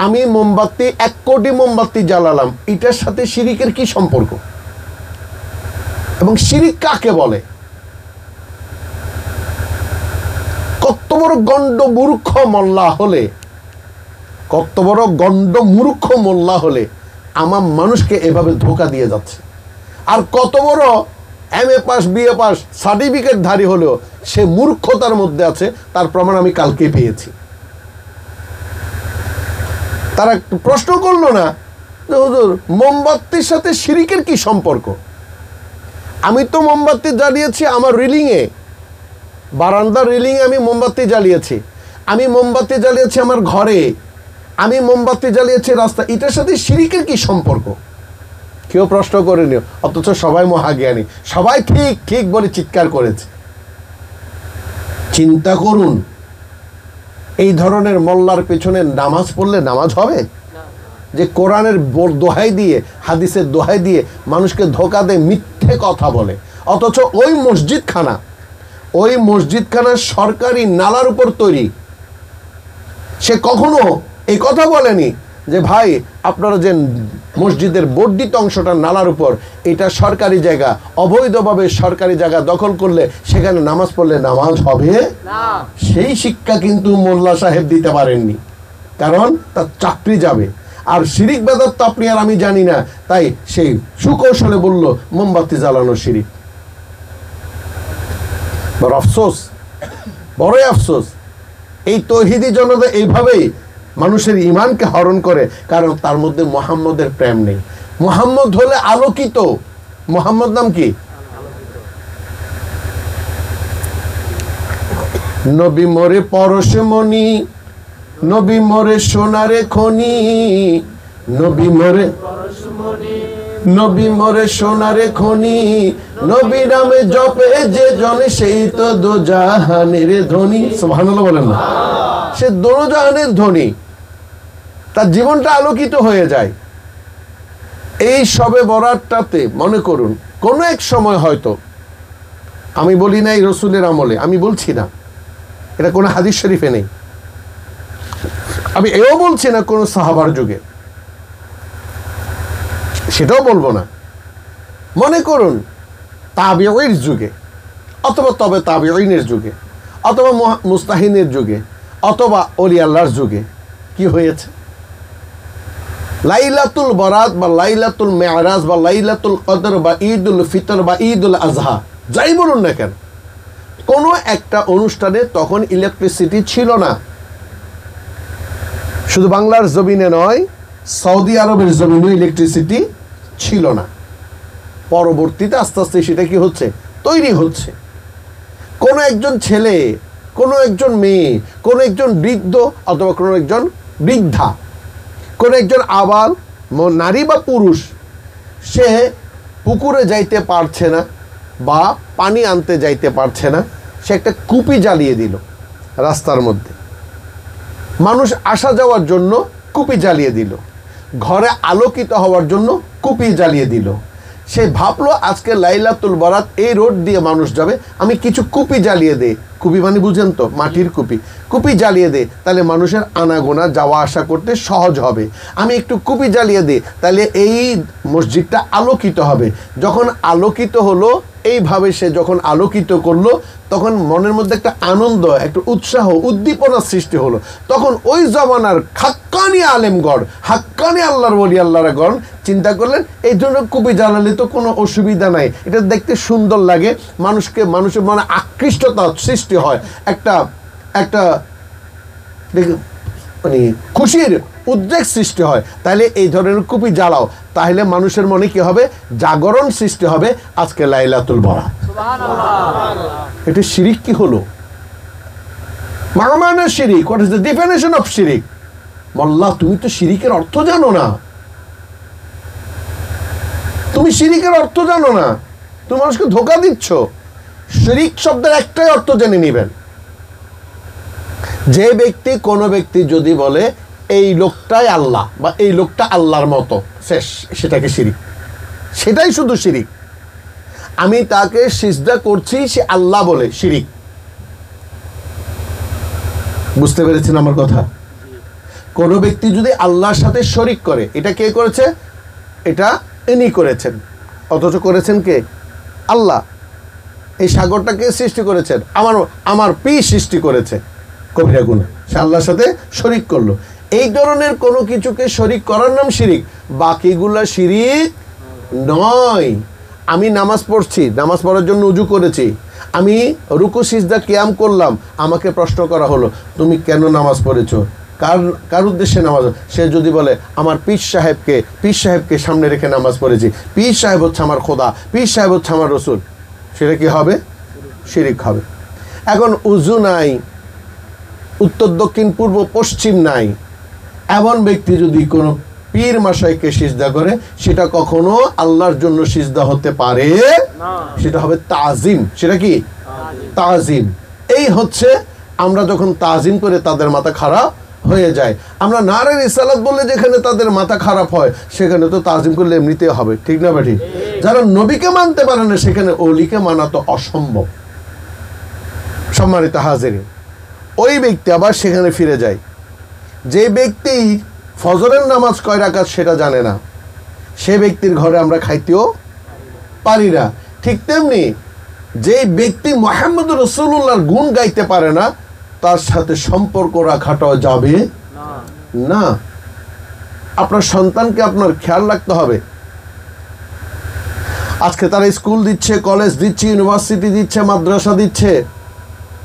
আমি মোমবাতি 1 কোটি মোমবাতি জ্বালালাম, এটার সাথে শিরিকের কি সম্পর্ক? এবং শিরিক কাকে বলে? কত বড় গণ্ড মূর্খ মোল্লা হলে, কত বড় গণ্ড মূর্খ মোল্লা হলে আমার মানুষকে এভাবে ধোঁকা দিয়ে যাচ্ছে। আর কত বড় MA পাস, BA পাস, সার্টিফিকেটধারী হলেও সে মূর্খতার মধ্যে আছে, তার প্রমাণ আমি কালকে পেয়েছি। তারা প্রশ্ন করলো না যে হুজুর মোমবাতির সাথে শিরিকের কি সম্পর্ক? আমি তো মোমবাতি জ্বালিয়েছি আমার রিলিংয়ে, বারান্দার রিলিংয়ে আমি মোমবাতি জ্বালিয়েছি, আমি মোমবাতি জ্বালিয়েছি আমার ঘরে, আমি মোমবাতি জ্বালিয়েছি রাস্তা, এটার সাথে শিরিকের কি সম্পর্ক? কেউ প্রশ্ন করেনি, অথচ সবাই মহাজ্ঞানী, সবাই ঠিক ঠিক বলে চিৎকার করেছে। চিন্তা করুন, এই ধরনের মোল্লার পেছনে নামাজ পড়লে নামাজ হবে? যে কোরআনের দোহাই দিয়ে, হাদিসের দোহাই দিয়ে মানুষকে ধোঁকা দেয়, মিথ্যে কথা বলে, অথচ ওই মসজিদখানা সরকারি নালার উপর তৈরি। সে কখনো এই কথা বলেনি যে ভাই আপনারা যে মসজিদের বর্ধিত অংশটা নালার উপর, এটা সরকারি জায়গা, অবৈধভাবে সরকারি জায়গা দখল করলে সেখানে নামাজ পড়লে নামাজ হবে না। সেই শিক্ষা কিন্তু মোল্লা সাহেব দিতে পারেননি, কারণ তার চাকরি যাবে। আর শিরিক বেদাত তো আপনি আর আমি জানি না, তাই সেই সুকৌশলে বলল মোমবাতি জ্বালানো শিরিক। বড় আফসোস, বড়ই আফসোস, এই তৌহিদি জনতা এইভাবেই মানুষের ইমানকে হরণ করে, কারণ তার মধ্যে মুহাম্মদের প্রেম নেই। মুহাম্মদ হলে আলোকিত। মুহাম্মদ নাম কি? নবী মোরে পরশমণি, নবী মোরে সোনারে খনি, নবী মোরে নবী মোরে সোনারে খনি, নবী নামে জপে যে জন সেই তো দোজাহানের ধনী। সুবহানাল্লাহ বলেন না? সে দোজাহানের ধনী, তার জীবনটা আলোকিত হয়ে যায়। এই সবে বরাতটাতে মনে করুন কোনো এক সময় হয়তো, আমি বলি না এই রসুলের আমলে, আমি বলছি না, এটা কোনো হাদিস শরীফে নেই, আমি এও বলছি না কোনো সাহাবার যুগে, সেটাও বলবো না। মনে করুন তাবিঈর যুগে, অথবা তবে তাবিঈনের যুগে, অথবা মুস্তাহিনের যুগে, অথবা ওলি আল্লাহর যুগে কি হয়েছে? লাইলাতুল বরাত বা লাইলাতুল মেয়ারাজ বা লাইলাতুল কদর বা ঈদুল ফিতর বা ঈদুল আজহা, যাই বলুন না কেন, কোনো একটা অনুষ্ঠানে তখন ইলেকট্রিসিটি ছিল না। শুধু বাংলার জমিনে নয়, সৌদি আরবের জমিনে ইলেকট্রিসিটি ছিল না। পরবর্তীতে আস্তে আস্তে সেটা কি হচ্ছে? তৈরি হচ্ছে। কোনো একজন ছেলে, কোনো একজন মেয়ে, কোনো একজন বৃদ্ধ অথবা কোনো একজন বৃদ্ধা, কোনো একজন আবাল নারী বা পুরুষ, সে পুকুরে যাইতে পারছে না বা পানি আনতে যাইতে পারছে না, সে একটা কুপি জ্বালিয়ে দিল রাস্তার মধ্যে। মানুষ আসা যাওয়ার জন্য কুপি জ্বালিয়ে দিল, ঘরে আলোকিত হওয়ার জন্য কুপি জ্বালিয়ে দিল। সে ভাবলো আজকে লাইলাতুল বরাত, এই রোড দিয়ে মানুষ যাবে, আমি কিছু কুপি জ্বালিয়ে দেই। কুপি মানে বুঝেন তো, মাটির কুপি। কুপি জ্বালিয়ে দেই, তাহলে মানুষের আনাগোনা যাওয়া আসা করতে সহজ হবে। আমি একটু কুপি জ্বালিয়ে দিই, তাহলে এই মসজিদটা আলোকিত হবে। যখন আলোকিত হলো, এইভাবে সে যখন আলোকিত করলো, তখন মনের মধ্যে একটা আনন্দ, একটা উৎসাহ, উদ্দীপনার সৃষ্টি হলো। তখন ওই জমানার হাক্কানি আলেমগণ, হাক্কানি আল্লাহর ওলি আল্লাহরাগণ চিন্তা করলেন, এই জন্য কুপি জ্বালালে তো কোনো অসুবিধা নাই, এটা দেখতে সুন্দর লাগে, মানুষের মনে আকৃষ্টতা সৃষ্টি হয়, একটা মানে খুশির উদ্রেক সৃষ্টি হয়, তাহলে এই ধরনের কুপি জ্বালাও, তাহলে মানুষের মনে কি হবে? জাগরণ সৃষ্টি হবে, আজকে লাইলাতুল বরাত। এটা শিরিক কি হলো? মামানা শিরিক। What is the definition of শিরিক? মোল্লা, তুমি তো শিরিকের অর্থ জানো না, তুমি শিরিকের অর্থ জানো না, তুমি মানুষকে ধোঁকা দিচ্ছ। শিরিক শব্দের একটাই অর্থ জেনে নিবেন, যে ব্যক্তি, কোনো ব্যক্তি যদি বলে এই লোকটাই আল্লাহ বা এই লোকটা আল্লাহর মতো, শেষ, সেটাকে শিরিক। সেটাই শুধু শিরিক। আমি তাকে সিজদা করছি, সে আল্লাহ বলে, শিরিক। বুঝতে পেরেছেন আমার কথা? কোনো ব্যক্তি যদি আল্লাহর সাথে শরিক করে, এটা কে করেছে? এটা ইনি করেছেন, অথচ করেছেন কে? আল্লাহ। এই সাগরটাকে সৃষ্টি করেছেন, আমার পীর সৃষ্টি করেছে, কবিরা গুনাহ। সে আল্লাহর সাথে শরিক করলো। এই ধরনের কোনো কিছুকে শরিক করার নাম শিরিক, বাকিগুলা শিরিক নয়। আমি নামাজ পড়ছি, নামাজ পড়ার জন্য উজু করেছি, আমি রুকু সিজদা কিয়াম করলাম, আমাকে প্রশ্ন করা হলো তুমি কেন নামাজ পড়েছো, কার উদ্দেশ্যে নামাজ? সে যদি বলে আমার পীর সাহেবকে সামনে রেখে নামাজ পড়েছি, পীর সাহেব হচ্ছে আমার খোদা, পীর সাহেব হচ্ছে আমার রসুল, সেটা কি হবে? শিরিক হবে। এখন উজু নাই, উত্তর দক্ষিণ পূর্ব পশ্চিম নাই, এমন ব্যক্তি যদি কোনো পীর মাশাইখকে সিজদা করে, সেটা কখনো আল্লাহর জন্য সিজদা হতে পারে না, সেটা হবে তাজিম। সেটা কি? তাজিম। এই হচ্ছে, আমরা যখন তাজিম করে তাদের মাথা খারাপ হয়ে যায়। আমরা নারে রিসালাত বললে যেখানে তাদের মাথা খারাপ হয়, সেখানে তো তাজিম করলে এমনিতে হবে, ঠিক না বেঠি? যারা নবীকে মানতে পারে না, সেখানে অলিকে মানা তো অসম্ভব। সম্মানিত হাজিরিন, ওই ব্যক্তি আবার সেখানে ফিরে যায়, যে ব্যক্তি ফজরের নামাজ কয় রাকাত সেটা জানে না, সে ব্যক্তির ঘরে আমরা খাইতেও পারি না। ঠিক তেমনি যে ব্যক্তি মুহাম্মদুর রাসূলুল্লাহর গুণ গাইতে পারে না, তার সাথে সম্পর্ক রাখাটাও যাবে না। আপনার সন্তানকে আপনার খেয়াল রাখতে হবে। আজকে তারা স্কুল দিচ্ছে, কলেজ দিচ্ছে, ইউনিভার্সিটি দিচ্ছে, মাদ্রাসা দিচ্ছে,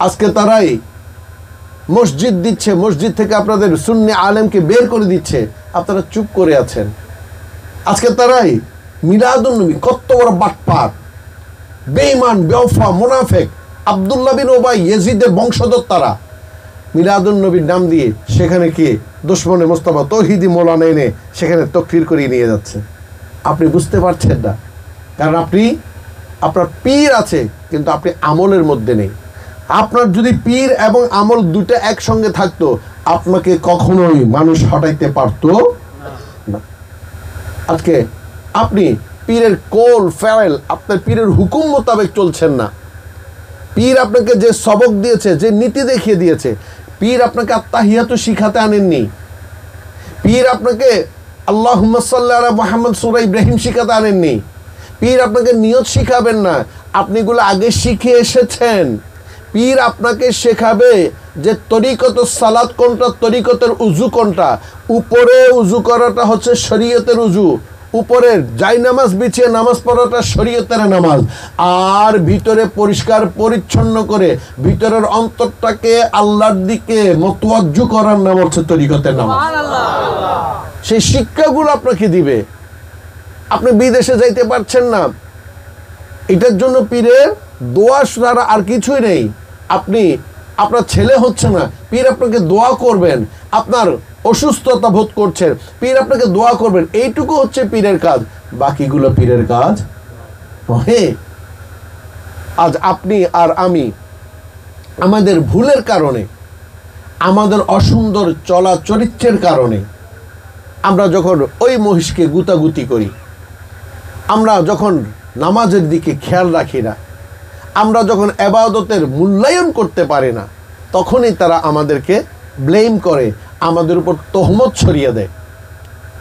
আজকে তারাই মসজিদ দিচ্ছে, মসজিদ থেকে আপনাদের সুন্নি আলেমকে বের করে দিচ্ছে, আপনারা চুপ করে আছেন। আজকে তারাই মিলাদুন নবী, কত বড় বাটপার, বেঈমান, বেওফা, মুনাফিক, আব্দুল্লাহ বিন উবাই, ইয়াজিদের বংশধর, তারা মিলাদুন নবীর নাম দিয়ে সেখানে কি দুশমনে মোস্তফা তৌহিদি মৌলানা এনে সেখানে তকফির করিয়ে নিয়ে যাচ্ছে। আপনি বুঝতে পারছেন না, কারণ আপনার পীর আছে, কিন্তু আপনি আমলের মধ্যে নেই। আপনার যদি পীর এবং আমল দুটো একসঙ্গে থাকতো, আপনাকে কখনোই মানুষ হটাইতে পারতো না। আজকে আপনি পীরের কোল ফেরেল, আপনার পীরের হুকুম মোতাবেক চলছেন না। পীর আপনাকে যে সবক দিয়েছে, যে নীতি দেখিয়ে দিয়েছে, পীর আপনাকে আত্তাহিয়াতু শিখাতে আনেননি। পীর আপনাকে আল্লাহুম্মা সাল্লি আলা মুহাম্মদ সূরা ইব্রাহিম শিখাতে আনেননি। পীর আপনাকে নিয়ত শিখাবেন না, আপনি এগুলো আগে শিখে এসেছেন। পীর আপনাকে শেখাবে যে তরিকত সালাত কোনটা, তরিকতের উজু কোনটা। উপরে উজু করাটা হচ্ছে শরীয়তের উজু, উপরের যাই নামাজ বিছিয়ে নামাজ পড়াটা শরীয়তের নামাজ, আর ভিতরে পরিষ্কার পরিচ্ছন্ন করে ভিতরের অন্তরটাকে আল্লাহর দিকে মতওয়াজ্জু করার নাম হচ্ছে তরিকতের নামাজ। সেই শিক্ষাগুলো আপনাকে দিবে। আপনি বিদেশে যাইতে পারছেন না, এটার জন্য পীরের দোয়া ছাড়া আর কিছুই নেই। আপনার ছেলে হচ্ছে না, পীর আপনাকে দোয়া করবেন। আপনার অসুস্থতা বোধ করছেন, পীর আপনাকে দোয়া করবেন। এইটুকু হচ্ছে পীরের কাজ, বাকিগুলো পীরের কাজ নয়। আজ আপনি আর আমি আমাদের ভুলের কারণে, আমাদের অসুন্দর চলা চরিত্রের কারণে আমরা যখন ওই মহিষকে গুতাগুতি করি, আমরা যখন নামাজের দিকে খেয়াল রাখি না, আমরা যখন ইবাদতের মূল্যায়ন করতে পারি না, তখনই তারা আমাদেরকে ব্লেম করে, আমাদের উপর তহমত ছড়িয়ে দেয়।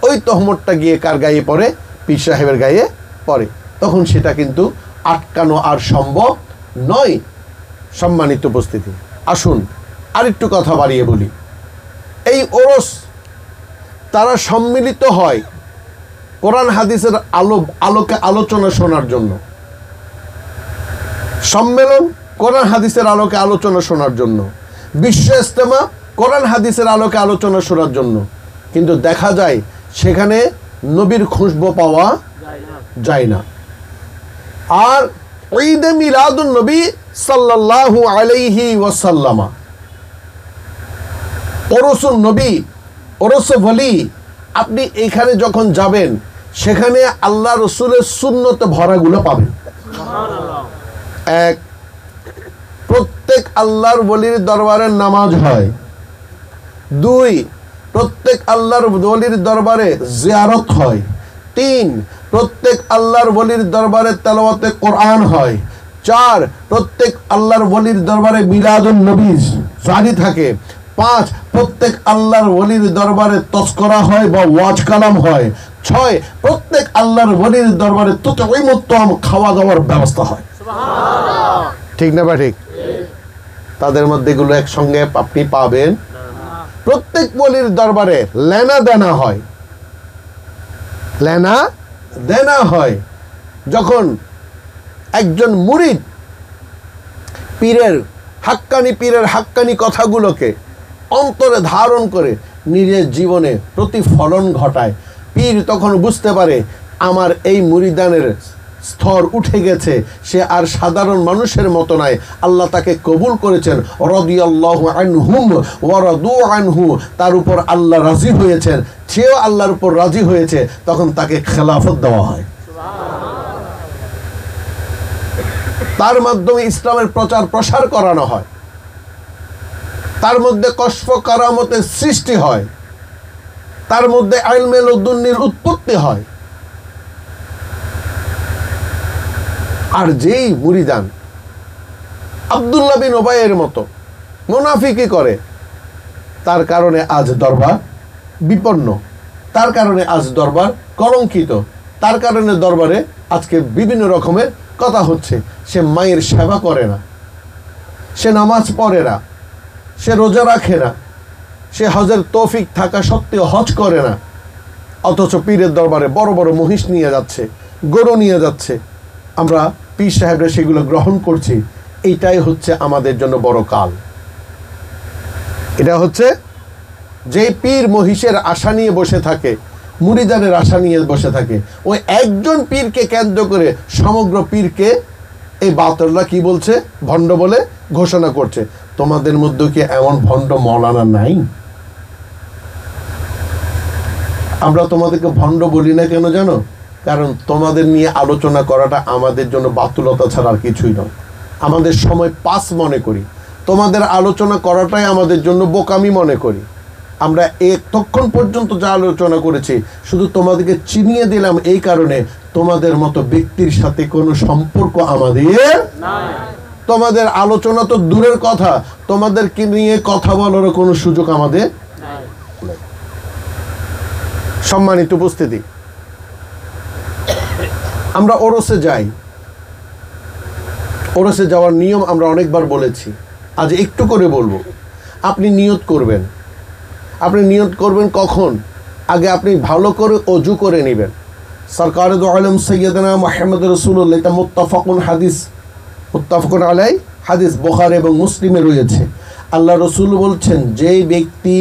ওই তহমতটা গিয়ে কার গায়ে পড়ে? পীর সাহেবের গায়ে পড়ে। তখন সেটা কিন্তু আটকানো আর সম্ভব নয়। সম্মানিত উপস্থিতি, আসুন আরেকটু কথা বাড়িয়ে বলি। এই ওরস তারা সম্মিলিত হয় কোরআন হাদিসের আলোকে আলোচনা শোনার জন্য। সম্মেলন কোরআন হাদিসের আলোকে আলোচনা শোনার জন্য। বিশ্ব ইজতেমা কোরআন হাদিসের আলোকে আলোচনা শোনার জন্য, কিন্তু দেখা যায় সেখানে নবীর খুশবু পাওয়া যায় না। আর ঈদে মিলাদুন নবী সাল্লাল্লাহু আলাইহি ওয়াসাল্লাম, ওরসুন নবী, ওরস ওয়ালি, আপনি এখানে যখন যাবেন সেখানে আল্লাহ রসুলের সুন্নতে ভরাগুলো পাবেন। এক, প্রত্যেক আল্লাহর ওয়ালির দরবারে নামাজ হয়। দুই, প্রত্যেক আল্লাহর ওয়ালির দরবারে জিয়ারত হয়। তিন, প্রত্যেক আল্লাহর ওয়ালির দরবারে তেলাওয়াতে কোরআন হয়। চার, প্রত্যেক আল্লাহর ওয়ালির দরবারে মিলাদুন নবী জারি থাকে। পাঁচ, প্রত্যেক আল্লাহর ওয়ালির দরবারে তস্করা হয় বা ওয়াজ কালাম হয়। ছয়, প্রত্যেক আল্লাহর ওয়ালির দরবারে তুতঈমুত-তাআম, খাওয়া দাওয়ার ব্যবস্থা হয়। ঠিক না বা ঠিক? তাদের মধ্যে এগুলো একসঙ্গে আপনি পাবেন। প্রত্যেক ওয়ালির দরবারে লেনা দেনা হয়, লেনা দেনা হয়। যখন একজন মুরিদ পীরের হাক্কানি কথাগুলোকে অন্তরে ধারণ করে নিজের জীবনে প্রতিফলন ঘটায়, পীর তখন বুঝতে পারে আমার এই মুরিদানের স্তর উঠে গেছে, সে আর সাধারণ মানুষের মতো নয়, আল্লাহ তাকে কবুল করেছেন। রাদিয়াল্লাহু আনহুম ওয়া রাদু আনহু, তার উপর আল্লাহ রাজি হয়েছেন, সেও আল্লাহর উপর রাজি হয়েছে, তখন তাকে খেলাফত দেওয়া হয়। তার মাধ্যমে ইসলামের প্রচার প্রসার করানো হয়, তার মধ্যে কশফ কারামতের সৃষ্টি হয়, তার মধ্যে ইলমে লদুন্নির উৎপত্তি হয়। আর যেই মুরিদান আব্দুল্লাহ বিন উবাইয়ের মতো মুনাফিকি করে, তার কারণে আজ দরবার বিপন্ন, তার কারণে আজ দরবার কলঙ্কিত, তার কারণে দরবারে আজকে বিভিন্ন রকমের কথা হচ্ছে। সে মায়ের সেবা করে না, সে নামাজ পড়ে না, সে রোজা রাখে না, সে হজের তৌফিক থাকা সত্ত্বেও হজ করে না, অথচ পীরের দরবারে বড় বড় মহিষ নিয়ে যাচ্ছে, গরু নিয়ে যাচ্ছে। আমরা পীর সাহেবরা সেগুলো গ্রহণ করছি। এইটাই হচ্ছে আমাদের জন্য বড় কাল। এটা হচ্ছে যে পীর মহিষের আশা নিয়ে বসে থাকে, মুরিদানের আশা নিয়ে বসে থাকে, ওই একজন পীরকে কেন্দ্র করে সমগ্র পীরকে এই বাতল্লা কি বলছে, ভণ্ড বলে ঘোষণা করছে। তোমাদের মধ্যে কি এমন ভণ্ড মৌলানা নাই? আমরা তোমাদেরকে ভণ্ড বলি না কেন জানো? কারণ তোমাদের নিয়ে আলোচনা করাটা আমাদের জন্য বাতুলতা ছাড়া আর কিছুই নয়। আমাদের সময় পাস মনে করি, তোমাদের আলোচনা করাটাই আমাদের জন্য বোকামি মনে করি। আমরা এতক্ষণ পর্যন্ত যা আলোচনা করেছি শুধু তোমাদেরকে চিনিয়ে দিলাম এই কারণে, তোমাদের মতো ব্যক্তির সাথে কোনো সম্পর্ক আমাদের নাই। তোমাদের আলোচনা তো দূরের কথা, তোমাদেরকে নিয়ে কথা বলারও কোনো সুযোগ আমাদের নাই। সম্মানিত উপস্থিতি, আমরা ওরসে যাই। ওরসে যাওয়ার নিয়ম আমরা অনেকবার বলেছি, আজ একটু করে বলবো। আপনি নিয়ত করবেন। আপনি নিয়ত করবেন কখন? আগে আপনি ভালো করে অজু করে নেবেন। সরকার দু আলম সৈয়দনা মুহাম্মদ রাসূলুল্লাহ, এটা মুত্তাফাকুন আলাই হাদিস, বুখারী এবং মুসলিমে রয়েছে। আল্লাহ রসুল বলছেন, যেই ব্যক্তি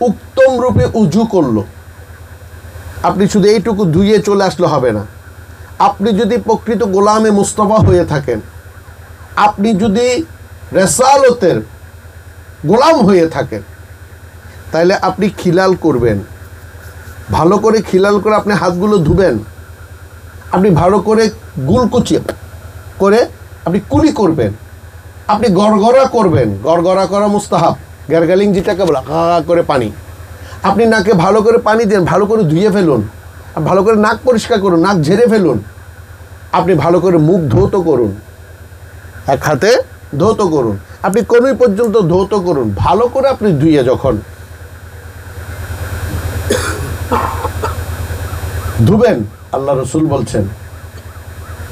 উত্তম রূপে উজু করলো, আপনি শুধু এইটুকু ধুয়ে চলে আসলে হবে না। আপনি যদি প্রকৃত গোলামে মুস্তাফা হয়ে থাকেন, আপনি যদি রেসালতের গোলাম হয়ে থাকেন, তাহলে আপনি খিলাল করবেন। ভালো করে খিলাল করে আপনি হাতগুলো ধুবেন। আপনি ভালো করে গুলকুচি করে আপনি কুলি করবেন। আপনি গড়গড়া করবেন। গড়গড়া করা মুস্তাহাব, গার্গালিং যেটাকে বলা, করে পানি। আপনি নাকে ভালো করে পানি দেন, ভালো করে ধুয়ে ফেলুন, ভালো করে নাক পরিষ্কার করুন, নাক ঝেড়ে ফেলুন। আপনি ভালো করে মুখ ধৌত করুন, এক হাতে ধৌত করুন, আপনি কনুই পর্যন্ত ধৌত করুন, ভালো করে আপনি ধুয়ে যখন ধুবেন, আল্লাহ রসুল বলছেন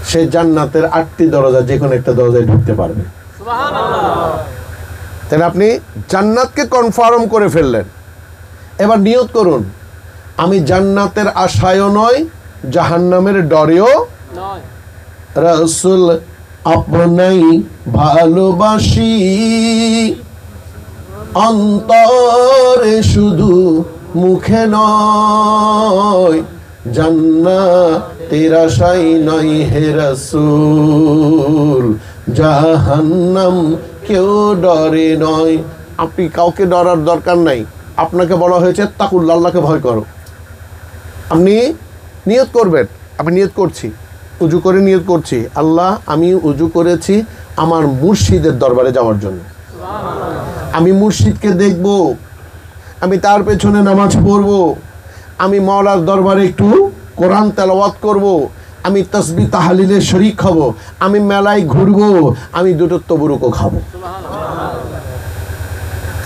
সে জান্নাতের 8টি দরজা যে কোনো একটা দরজায় ঢুকতে পারবে। তাহলে আপনি জান্নাতকে কনফার্ম করে ফেললেন। এবার নিয়ত করুন, আমি জান্নাতের আশায়ও নয়, জাহান্নামের ডরেও নয়, রাসূল আপনাই ভালোবাসি, অন্তরে শুধু মুখে নয়, জান্নাতের আশাই নয় হে রাসূল, জাহান্নাম কেউ ডরে নয়। আপনি কাউকে ডরার দরকার নাই। আপনাকে বলা হয়েছে তাকুল্লাহ, আল্লাহকে ভয় করো। আপনি নিয়ত করবেন, আমি নিয়ত করছি, উজু করে নিয়ত করছি, আল্লাহ আমি উজু করেছি আমার মুর্শিদের দরবারে যাওয়ার জন্য। আমি মুর্শিদকে দেখব, আমি তার পেছনে নামাজ পড়ব, আমি মাওলার দরবারে একটু কোরআন তেলাওয়াত করব, আমি তাসবিহ তাহলিলের শরীক হব, আমি মেলায় ঘুরব, আমি দুটো তবরুকও খাবো।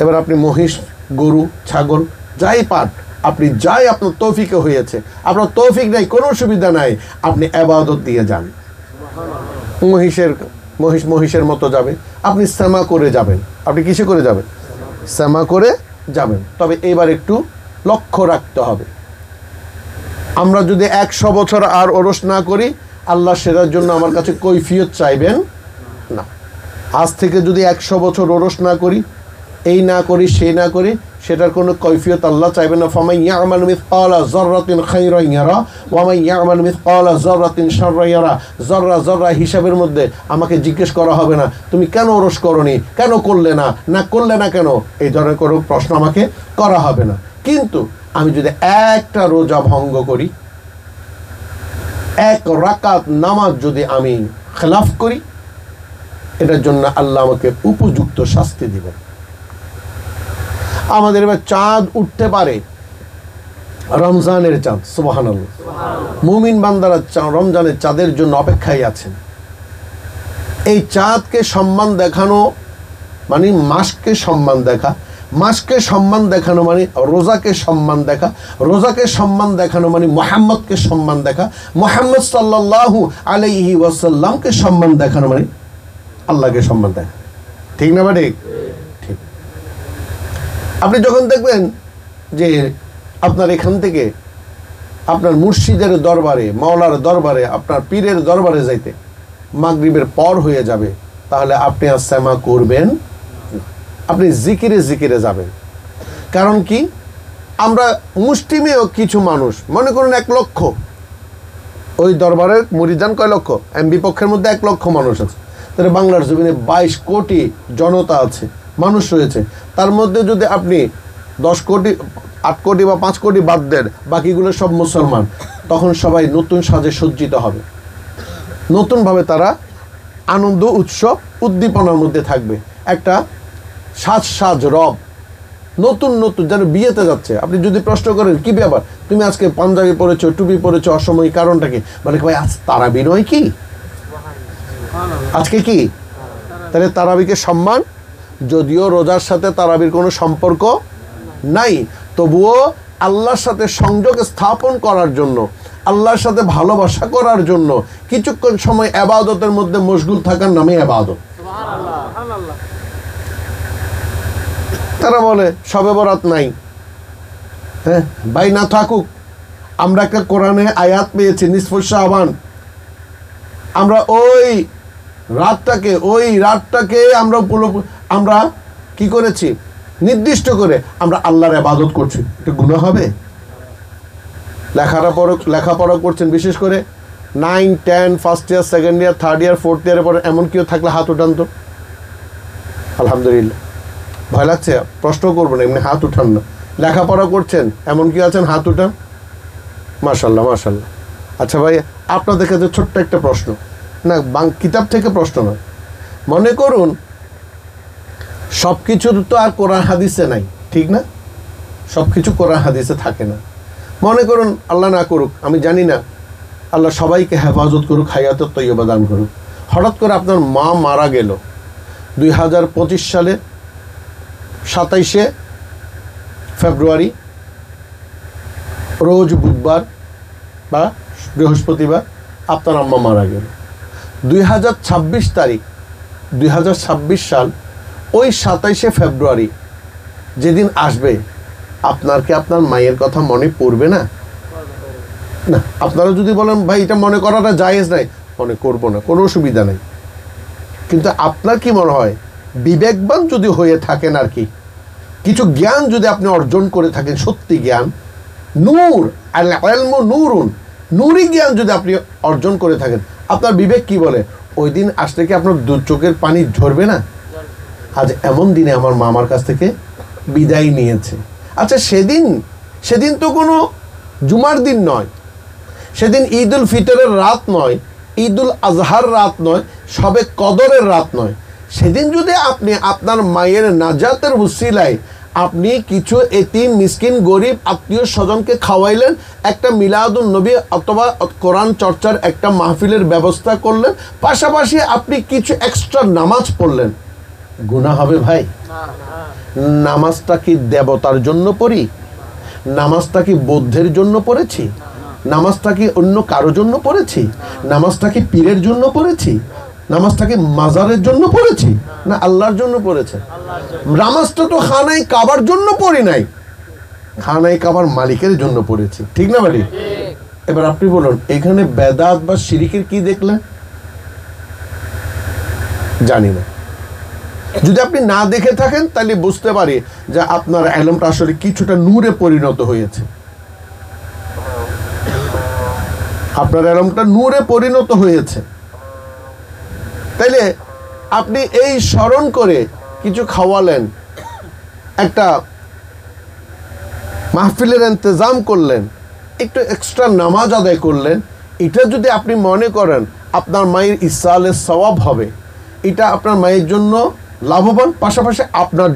এবার আপনি মহিষ, গরু, ছাগল যাই পান, আপনি যাই আপনার তৌফিকে হয়েছে, আপনার তৌফিক নাই, কোনো সুবিধা নাই, আপনি ইবাদত দিয়ে যান। মহিষের মতো যাবে, আপনি সামা করে যাবেন। আপনি কিসে করে যাবেন? সামা করে যাবেন। তবে এবার একটু লক্ষ্য রাখতে হবে, আমরা যদি 100 বছর আর ওরস না করি, আল্লাহ সেটার জন্য আমার কাছে কৈফিয়ত চাইবেন না। আজ থেকে যদি 100 বছর ওরস না করি, এই না করি সেই না করি, সেটার কোনো কৈফিয়ত আল্লাহ চাইবেন না। ফামান ইয়ামাল মিসকালা যাররাতিন খায়রান ইয়ারা ওয়া মান ইয়ামাল মিসকালা যাররাতিন শাররান ইয়ারা। জররা হিসাবের মধ্যে আমাকে জিজ্ঞেস করা হবে না তুমি কেন ওরস করনি, কেন করলে না, না করলে না কেন, এই ধরনের কোনো প্রশ্ন আমাকে করা হবে না। কিন্তু আমি যদি একটা রোজা ভঙ্গ করি, 1 রাকাত নামাজ যদি আমি খেলাফ করি, এটার জন্য আল্লাহ আমাকে উপযুক্ত শাস্তি দিবেন। আমাদের এবার চাঁদ উঠতে পারে, রমজানের চাঁদ, সুবহানাল্লাহ। মুমিন বান্দারা রমজানের চাঁদের জন্য অপেক্ষায় আছেন। এই চাঁদকে সম্মান দেখানো মানে মাসকে সম্মান দেখা, মাসকে সম্মান দেখানো মানে রোজাকে সম্মান দেখা, রোজাকে সম্মান দেখানো মানে মুহাম্মদকে সম্মান দেখা, মুহাম্মদ সাল্লাল্লাহু আলাইহি ওয়াসাল্লামকে সম্মান দেখানো মানে আল্লাহকে সম্মান দেখা। ঠিক না বা ঠিক? ঠিক। আপনি যখন দেখবেন যে আপনার এখান থেকে আপনার মুর্শিদের দরবারে, মাওলার দরবারে, আপনার পীরের দরবারে যাইতে মাগরিবের পর হয়ে যাবে, তাহলে আপনি আর সামা করবেন, আপনি জিকিরে যাবেন। কারণ কি, আমরা মুষ্টিমেয় কিছু মানুষ, মনে করুন 1 লক্ষ, ওই দরবারের মুরিদান কয় লক্ষ? বিপক্ষের মধ্যে 1 লক্ষ মানুষ আছে, তাহলে বাংলার জমিনে 22 কোটি জনতা আছে, মানুষ রয়েছে। তার মধ্যে যদি আপনি 10 কোটি, 8 কোটি বা 5 কোটি বাদ দেন, বাকিগুলো সব মুসলমান, তখন সবাই নতুন সাজে সজ্জিত হবে, নতুনভাবে তারা আনন্দ, উৎসব, উদ্দীপনার মধ্যে থাকবে। একটা সাজ রব, নতুন যেন বিয়েতে যাচ্ছে। আপনি যদি প্রশ্ন করেন কি ব্যাপার, তুমি আজকে পাঞ্জাবি পরেছো, টুপি পরেছো, অসময়ী কারণটা কি? মানে ভাই আজ তারাবি নয় কি, আজকে কি? তাহলে তারাবিকে সম্মান, যদিও রোজার সাথে তারাবির কোনো সম্পর্ক নাই, তবুও আল্লাহর সাথে সংযোগ স্থাপন করার জন্য, আল্লাহর সাথে ভালোবাসা করার জন্য কিছুক্ষণ সময় ইবাদতের মধ্যে মশগুল থাকার নামে ইবাদত। তারা বলে শবে বরাত নাই, হ্যাঁ ভাই না থাকুক, আমরা একটা কোরআনে আয়াত পেয়েছি নিসফুস শাবান, আমরা ওই রাতটাকে আমরা কি করেছি, নির্দিষ্ট করে আমরা আল্লাহর ইবাদত করছি। এটা গুনাহ হবে? লেখাপড়া করছেন, বিশেষ করে 9, 10, first year, second year, third year, fourth ইয়ারের পরে এমন কেউ থাকলে হাত উঠান তো। আলহামদুলিল্লাহ। ভয় লাগছে? প্রশ্ন করবো না, এমনি হাত উঠান না। লেখাপড়া করছেন, এমন কি আছেন, হাত উঠান। মাশাল্লাহ। আচ্ছা ভাই, আপনাদের কাছে ছোট্ট একটা প্রশ্ন, না কিতাব থেকে প্রশ্ন নয়, মনে করুন সব কিছুর তো আর কোরআন হাদিসে নাই, ঠিক না? সব কিছু কোরআন হাদিসে থাকে না। মনে করুন আল্লাহ না করুক, আমি জানি না, আল্লাহ সবাইকে হেফাজত করুক, হায়াত তৈয়বা দান করুক, হঠাৎ করে আপনার মা মারা গেল 2025 সালে 27শে ফেব্রুয়ারি, রোজ বুধবার বা বৃহস্পতিবার আপনার আম্মা মারা গেল। 2026 তারিখ, 2026 সাল, ওই 27শে ফেব্রুয়ারি যেদিন আসবে, আপনার কি আপনার মায়ের কথা মনে পড়বে না? না, আপনারা যদি বলেন ভাই এটা মনে করাটা জায়েজ নাই, মনে করবো না, কোনো অসুবিধা নেই। কিন্তু আপনার কি মনে হয়, বিবেকবান যদি হয়ে থাকেন আর কি, কিছু জ্ঞান যদি আপনি অর্জন করে থাকেন, সত্যি জ্ঞান, নূর আল ইলমু নূরুন, নূরি জ্ঞান যদি আপনি অর্জন করে থাকেন, আপনার বিবেক কি বলে? ওই দিন আসলে কি আপনার দু চোখের পানি ঝরবে না? আজ এমন দিনে আমার মা আমার কাছ থেকে বিদায় নিয়েছে। আচ্ছা, সেদিন তো কোনো জুমার দিন নয়, সেদিন ঈদ উল ফিতরের রাত নয়, ঈদ উল আজহার রাত নয়, সবে কদরের রাত নয়। সেদিন যদি আপনি আপনার মায়ের নাজাতের উসিলায় আপনি কিছু এতিম মিসকিন গরিব আত্মীয় স্বজনকে খাওয়াইলেন, একটা মিলাদুন নবী অথবা কোরআন চর্চার একটা মাহফিলের ব্যবস্থা করলেন, পাশাপাশি আপনি কিছু এক্সট্রা নামাজ পড়লেন, গুনাহ হবে ভাই? নামাজটা কি দেবতার জন্য পড়ি? নামাজটা কি বৌদ্ধের জন্য পড়েছি? নামাজটা কি অন্য কারোর জন্য পড়েছি? নামাজটা কি পীরের জন্য পড়েছি? নামাজটা কি মাজারের জন্য পড়েছি? না আল্লাহর জন্য পড়েছে। নামাজটা তো খানায় কাবার জন্য পড়ি নাই, খানায় কাবার মালিকের জন্য পড়েছি, ঠিক না বাড়ি? এবার আপনি বলুন, এখানে বেদাত বা শিরিকের কি দেখলেন? জানি না। যদি আপনি না দেখে থাকেন তাহলে বুঝতে পারি যে আপনার ইলমটা আসলে কিছুটা নূরে পরিণত হয়েছে, আপনার ইলমটা নূরে পরিণত হয়েছে। তাইলে আপনি এই স্মরণ করে কিছু খাওয়ালেন, একটা মাহফিলের ইন্তজাম করলেন, একটু এক্সট্রা নামাজ আদায় করলেন, এটা যদি আপনি মনে করেন আপনার মায়ের ইসালের সওয়াব হবে, এটা আপনার মায়ের জন্য লাভবান, পাশাপাশি আপনার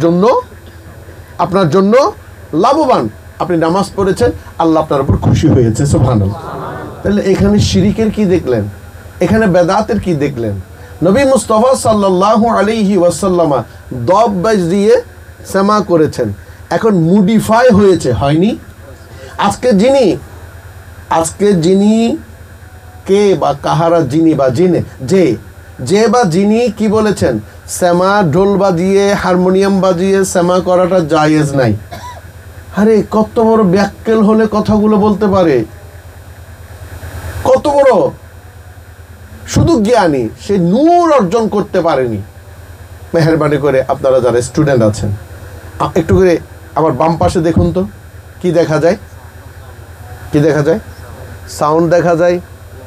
জন্য লাভবান। আপনি নামাজ পড়েছেন, আল্লাহ আপনার উপর খুশি হয়েছে, সুবহানাল্লাহ। তাহলে এখানে শিরিকের কি দেখলেন? এখানে বেদাতের কি দেখলেন? নবী মুস্তাফা সাল্লাল্লাহু আলাইহি ওয়াসাল্লামা দব বাজিয়ে সেমা করেছেন, এখন মডিফাই হয়েছে, হয়নি? আজকে যিনি কে বা কাহারা, যিনি বা জিনে, যে বা যিনি কি বলেছেন? সেমা ঢোল বাজিয়ে হারমোনিয়াম বাজিয়ে সেমা করাটা জায়েজ নাই। আরে কত বড় ব্যাক্কেল হলে কথাগুলো বলতে পারে, কত বড় শুধু জ্ঞানী, সে নূর অর্জন করতে পারেনি। মেহেরবানি করে আপনারা যারা স্টুডেন্ট আছেন একটু করে আমার বাম পাশে দেখুন তো, কি দেখা যায়? কি দেখা যায়? সাউন্ড দেখা যায়,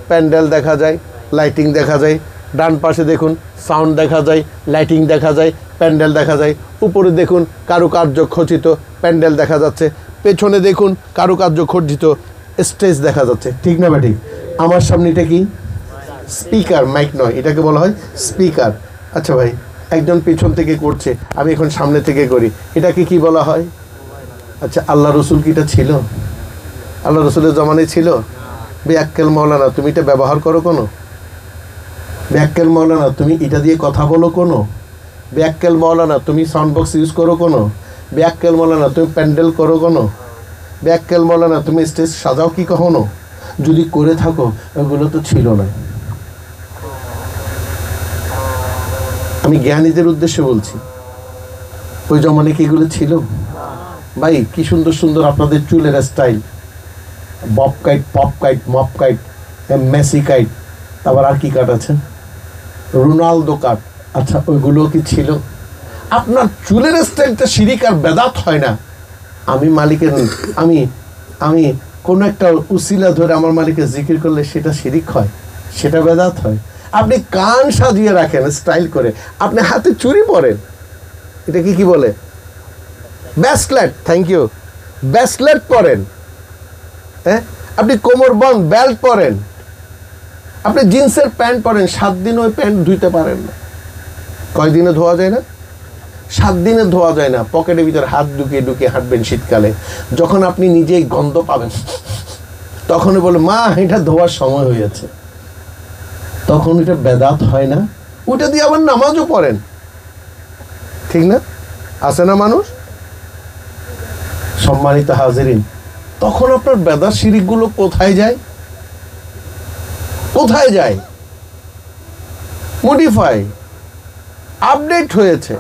প্যান্ডেল দেখা যায়, লাইটিং দেখা যায়। ডান পাশে দেখুন, সাউন্ড দেখা যায়, লাইটিং দেখা যায়, প্যান্ডেল দেখা যায়। উপরে দেখুন, কারুকার্য খচিত প্যান্ডেল দেখা যাচ্ছে। পেছনে দেখুন, কারুকার্য খচিত স্টেজ দেখা যাচ্ছে, ঠিক না বা ঠিক? আমার সামনে এটা কি? স্পিকার, মাইক নয়, এটাকে বলা হয় স্পিকার। আচ্ছা ভাই, একজন পেছন থেকে করছে, আমি এখন সামনে থেকে করি, এটাকে কি বলা হয়? আচ্ছা, আল্লাহ রসুল কি এটা ছিল? আল্লাহ রসুলের জমানায় ছিল? বেয়াক্কেল মৌলানা, তুমি এটা ব্যবহার করো কোনো? বেয়াক্কেল মৌলানা, তুমি এটা দিয়ে কথা বলো কোনো? বেয়াক্কেল মৌলানা, তুমি সাউন্ড বক্স ইউজ করো কোনো? বেয়াক্কেল মৌলানা, তুমি প্যান্ডেল করো কোনো? বেয়াক্কেল মৌলানা, তুমি স্টেজ সাজাও কি কখনো? যদি করে থাকো, ওগুলো তো ছিল না। আমি জ্ঞানীদের উদ্দেশ্যে বলছি, ওই জমানে কি এগুলো ছিল? ভাই কি সুন্দর সুন্দর আপনাদের চুলের style, bob cut, pop cut, mop cut, Messi cut, তারপর আর কি কাট আছে? Ronaldo cut. আচ্ছা, ওইগুলো কি ছিল? আপনার চুলের স্টাইলটা শিরিক আর বেদাত হয় না। আমি মালিকের আমি কোনো একটা উসিলা ধরে আমার মালিকের জিকির করলে সেটা শিরিক হয়, সেটা বেদাত হয়। আপনি কান সাজিয়ে রাখেন স্টাইল করে, আপনি হাতে চুড়ি পরেন, এটা কি বলে? ব্যাসলেট, থ্যাংক ইউ, ব্যাসলেট পরেন, হ্যাঁ? আপনি কোমর বন্ধ বেল্ট পরেন, আপনি জিন্সের প্যান্ট পরেন, 7 দিন ওই প্যান্ট ধুইতে পারেন না। কয় দিনে ধোয়া যায় না? 7 দিনে ধোয়া যায় না। পকেটের ভিতরে হাত ঢুকিয়ে ঢুকিয়ে হাঁটবেন শীতকালে, যখন আপনি নিজেই গন্ধ পাবেন তখনই বলে মা এটা ধোয়ার সময় হয়েছে। তখন এটা বেদাত হয় না? ওটা দিয়ে আবার নামাজও পড়েন, ঠিক না? আছে না মানুষ? সম্মানিত হাজিরিন, তখন আপনার বেদাত শিরিকগুলো কোথায় যায়? কোথায় যায়? মডিফাই, আপডেট হয়েছে।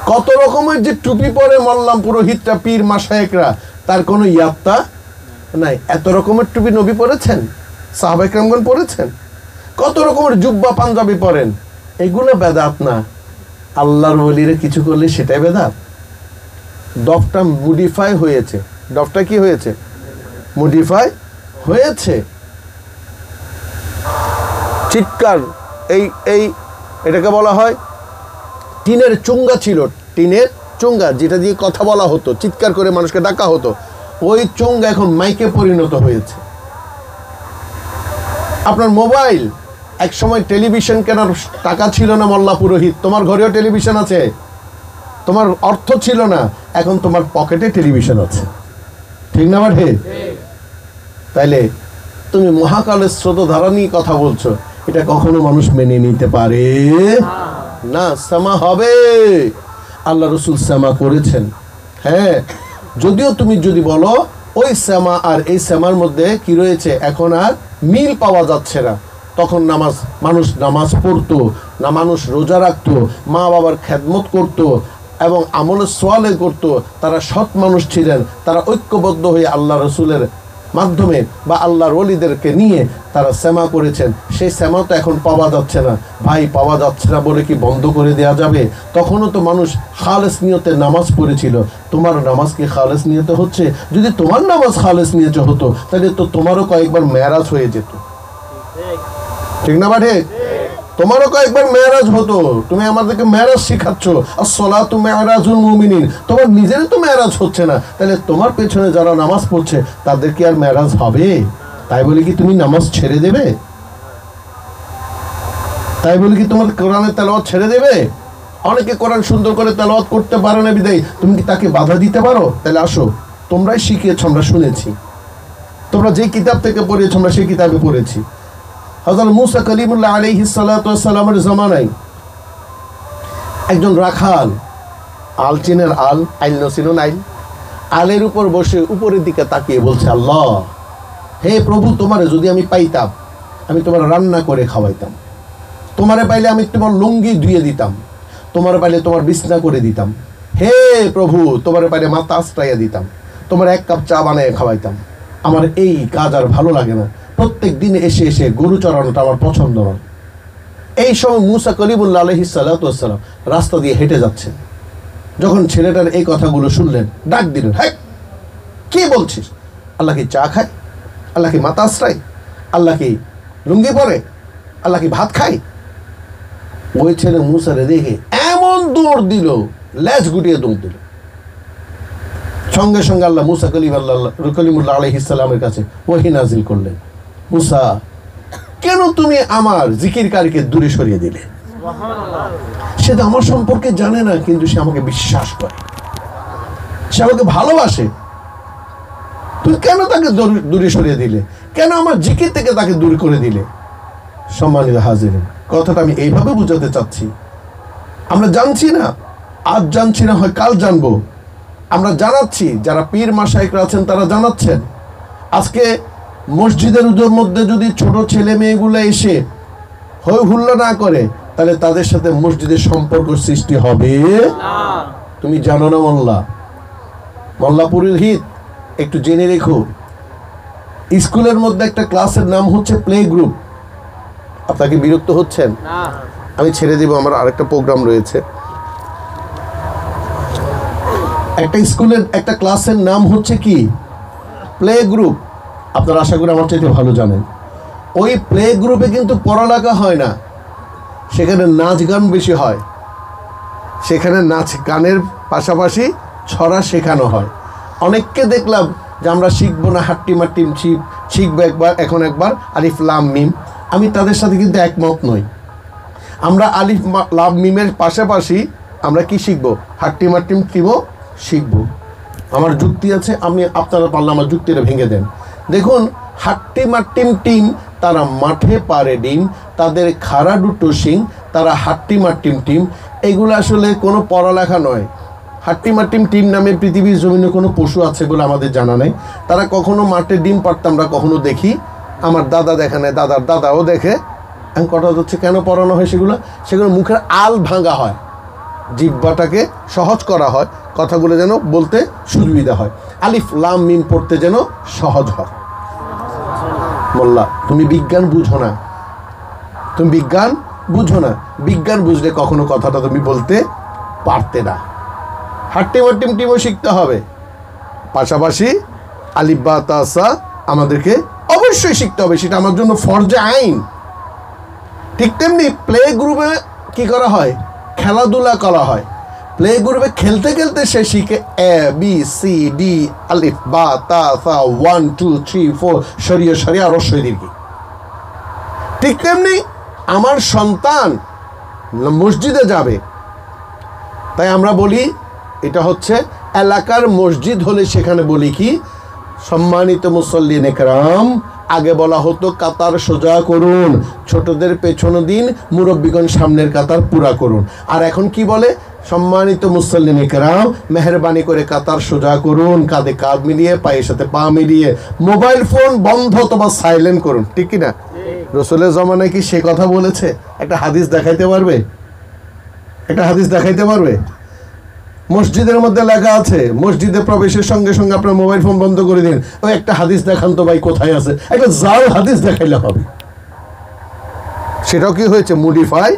কত রকমের যে টুপি পরে মল্লাম পুরোহিতরা, পীর মাশায়েখরা, তার কোনো ইয়াত্তা নাই। এত রকমের টুপি নবী পরেছেন, সাহাবা ইকরামগণ পরেছেন। কত রকমের জুব্বা পাঞ্জাবি পরেন, এগুলো বেদাত না। আল্লাহর ওলিরা কিছু করলে সেটাই বেদাত। ডফটা মডিফাই হয়েছে। ডফটা কি হয়েছে? মডিফাই হয়েছে। চিৎকার, এই এটাকে বলা হয় টিনের চুঙ্গা ছিল, টিনের চুঙ্গা যেটা দিয়ে কথা বলা হতো, চিৎকার করে মানুষকে ডাকা হতো, ওই চুঙ্গা এখন মাইকে পরিণত হয়েছে। আপনার মোবাইল, এক সময় টেলিভিশন কেনার টাকা ছিল না মোল্লা পুরোহিত, তোমার ঘরেও টেলিভিশন আছে, তোমার অর্থ ছিল না, এখন তোমার পকেটে টেলিভিশন আছে, ঠিক না বাঠে? তাইলে তুমি মহাকালের স্রোতধারা নিয়ে কথা বলছো, এটা কখনো মানুষ মেনে নিতে পারে না। সামা হবে, আল্লাহ রসুল সামা করেছেন। হ্যাঁ, যদিও তুমি যদি বলো ওই সামা আর এই সামার মধ্যে কি রয়েছে, এখন আর মিল পাওয়া যাচ্ছে না। তখন মানুষ নামাজ পড়তো না, মানুষ রোজা রাখতো, মা বাবার খেদমত করতো এবং আমলে সোয়ালে করতো, তারা সৎ মানুষ ছিলেন, তারা ঐক্যবদ্ধ হয়ে আল্লাহ রসুলের মাধ্যমে বা আল্লাহর ওলিদেরকে নিয়ে তারা সেমা করেছেন। সেই সেমা তো এখন পাওয়া যাচ্ছে না। ভাই, পাওয়া যাচ্ছে না বলে কি বন্ধ করে দেওয়া যাবে? তখনও তো মানুষ খালেস নিয়তে নামাজ পড়েছিল। তোমার নামাজ কি খালেস নিয়তে হচ্ছে? যদি তোমার নামাজ খালেস নিয়তে হতো তাহলে তো তোমারও কয়েকবার মেরাজ হয়ে যেত, ঠিক না বাঠে? তোমারও কয়েকবার মেরাজ হতো। তুমি আমাদেরকে মেরাজ শিখাচ্ছ, আসসালাতু মেরাজুল মুমিনিন, তোমার নিজেরই তো মেরাজ হচ্ছে না, তাহলে তোমার পেছনে যারা নামাজ পড়ছে তাদের কি আর মেরাজ হবে? তাই বলে কি তুমি নামাজ ছেড়ে দেবে? তাই বলে কি তোমার কোরআনের তেলাওয়াত ছেড়ে দেবে? অনেকে কোরআন সুন্দর করে তেলাওয়াত করতে পারে না বিদায় তুমি কি তাকে বাধা দিতে পারো? তাহলে আসো, তোমরাই শিখিয়েছো, আমরা শুনেছি, তোমরা যে কিতাব থেকে পড়েছো আমরা সেই কিতাবে পড়েছি। হযরত মুসা কালিমুল্লাহ আলাইহিস সালাতু ওয়াস সালামের জামানায় একজন রাখাল, আল চিনের আল, আইল নসিনুন আইল, আলের উপর বসে উপরের দিকে তাকিয়ে বলছে, আল্লাহ, হে প্রভু, তোমারে যদি আমি পাইতাম আমি তোমার রান্না করে খাওয়াইতাম, তোমারে পাইলে আমি তোমার লুঙ্গি ধুয়ে দিতাম, তোমারে পাইলে তোমার বিছনা করে দিতাম, হে প্রভু, তোমারে পাইলে মাথা আশ্রাইয়া দিতাম, তোমার এক কাপ চা বানিয়ে খাওয়াইতাম। আমার এই কাজ আর ভালো লাগে না, প্রত্যেক দিন এসে এসে গরু চড়ানোটা আমার পছন্দ নয়। এই সময় মুসা কলিমুল্লাহ আলাইহিস সালাতু ওয়াস সালাম রাস্তা দিয়ে হেঁটে যাচ্ছেন। যখন ছেলেটার এই কথাগুলো শুনলেন, ডাক দিলেন, হ্যাঁ, কি বলছিস? আল্লাহ কি চা খায়? আল্লাহ কি মাথা আশ্রায়? আল্লাহ কি লুঙ্গি পরে? আল্লাহ কি ভাত খায়? ওই ছেলে মুসারে দেখে এমন দৌড় দিল, লেজ গুটিয়ে দৌড় দিল। সঙ্গে সঙ্গে আল্লাহ মুসা কলিমুল্লাহ আলাইহিস সালামের কাছে ওহী নাজিল করলেন, মুসা, কেন তুমি আমার জিকিরকারীকে দূরে সরিয়ে দিলে? সে তো আমার সম্পর্কে জানে না, কিন্তু সে আমাকে বিশ্বাস করে, সে আমাকে ভালোবাসে, তুমি কেন তাকে দূরে সরিয়ে দিলে? কেন আমার জিকির থেকে তাকে দূর করে দিলে? সম্মানিত হাজিরিন, কথাটা আমি এইভাবে বুঝাতে চাচ্ছি, আমরা জানছি না, আজ জানছি না, হয় কাল জানবো। আমরা জানাচ্ছি, যারা পীর মাশায়েখরা আছেন তারা জানাচ্ছেন। আজকে মসজিদের মধ্যে যদি ছোট ছেলে মেয়েগুলো এসে হই হুল্লা না করে, তাহলে তাদের সাথে মসজিদের সম্পর্ক সৃষ্টি হবে না। তুমি জানো না মোল্লা পুরোহিত, একটু জেনে রেখো, স্কুলের মধ্যে একটা ক্লাসের নাম হচ্ছে প্লে গ্রুপ। আপনাকে বিরক্ত হচ্ছেন? আমি ছেড়ে দিব, আমার আরেকটা প্রোগ্রাম রয়েছে। একটা স্কুলের একটা ক্লাসের নাম হচ্ছে কি? Play group. আপনারা আশা করি আমার চাইতে ভালো জানেন। ওই প্লে গ্রুপে কিন্তু পড়ালেখা হয় না, সেখানে নাচ গান বেশি হয়। সেখানে নাচ গানের পাশাপাশি ছড়া শেখানো হয়। অনেককে দেখলাম যে আমরা শিখবো না, হাট্টি মাট্টি শিখবো এখন একবার আলিফ লাম মিম। আমি তাদের সাথে কিন্তু একমত নই। আমরা আলিফ লাম মিমের পাশাপাশি আমরা কি শিখবো? হাট্টি মাট্টিম টিমও শিখবো। আমার যুক্তি আছে, আপনারা পারলে আমার যুক্তিটা ভেঙে দেন। দেখুন, হাট্টি মাট্টিম টিম, তারা মাঠে পারে ডিম, তাদের খাড়া দুটো শিং, তারা হাট্টি মাট্টিম টিম। এগুলো আসলে কোনো পড়ালেখা নয়। হাট্টি মাট্টিম টিম নামে পৃথিবীর জমিনে কোনো পশু আছে বলে আমাদের জানা নেই। তারা কখনো মাঠে ডিম পাড়তে আমরা কখনো দেখি, আমার দাদা দেখে নেয়, দাদার দাদাও দেখে। এখন কথা হচ্ছে কেন পড়ানো হয় সেগুলো মুখের আল ভাঙা হয়, জিহ্বাটাকে সহজ করা হয়, কথাগুলো যেন বলতে সুবিধা হয়, আলিফ লাম মিম পড়তে যেন সহজ হয়। মোল্লা, তুমি বিজ্ঞান বুঝো না, তুমি বিজ্ঞান বুঝো না। বিজ্ঞান বুঝলে কখনো কথাটা তুমি বলতে পারতে না। হাট্টিম হাট্টিম টিমও শিখতে হবে, পাশাপাশি আলিফ বা তা সা আমাদেরকে অবশ্যই শিখতে হবে, সেটা আমার জন্য ফরজে আইন। ঠিক তেমনি প্লে গ্রুপে কি করা হয়, খেলাধুলা করা হয়। প্লে গ্রুপে খেলতে খেলতে সে শিখে এ বি সি ডি, আলিফ বা তা সা 1 2 3 4 সরিয়ে সরিয়ে আরো সরিয়ে। ঠিক তেমনি আমার সন্তান মসজিদে যাবে, তাই আমরা বলি এটা হচ্ছে এলাকার মসজিদ হলে সেখানে বলি কি, সম্মানিত মুসল্লিন একরাম, আগে বলা হতো কাতার সোজা করুন, ছোটদের পেছনে দিন, মুরব্বিগণ সামনের কাতার পুরা করুন। আর এখন কি বলে, সম্মানিত মুসল্লিন একরাম মেহরবানি করে কাতার সোজা করুন, কাঁধে কাঁধ মিলিয়ে পায়ের সাথে পা মিলিয়ে, মোবাইল ফোন বন্ধ অথবা সাইলেন্ট করুন। ঠিক কি না? রসুলের জমানায় কি সে কথা বলেছে? একটা হাদিস দেখাইতে পারবে? একটা হাদিস দেখাইতে পারবে? মসজিদের মধ্যে লেখা আছে মসজিদে প্রবেশের সঙ্গে সঙ্গে আপনার মোবাইল ফোন বন্ধ করে দিন। ওই একটা হাদিস দেখান তো ভাই, কোথায় আছে? একটা জাল হাদিস দেখাইলে হবে? সেটাও কি হয়েছে, মডিফাই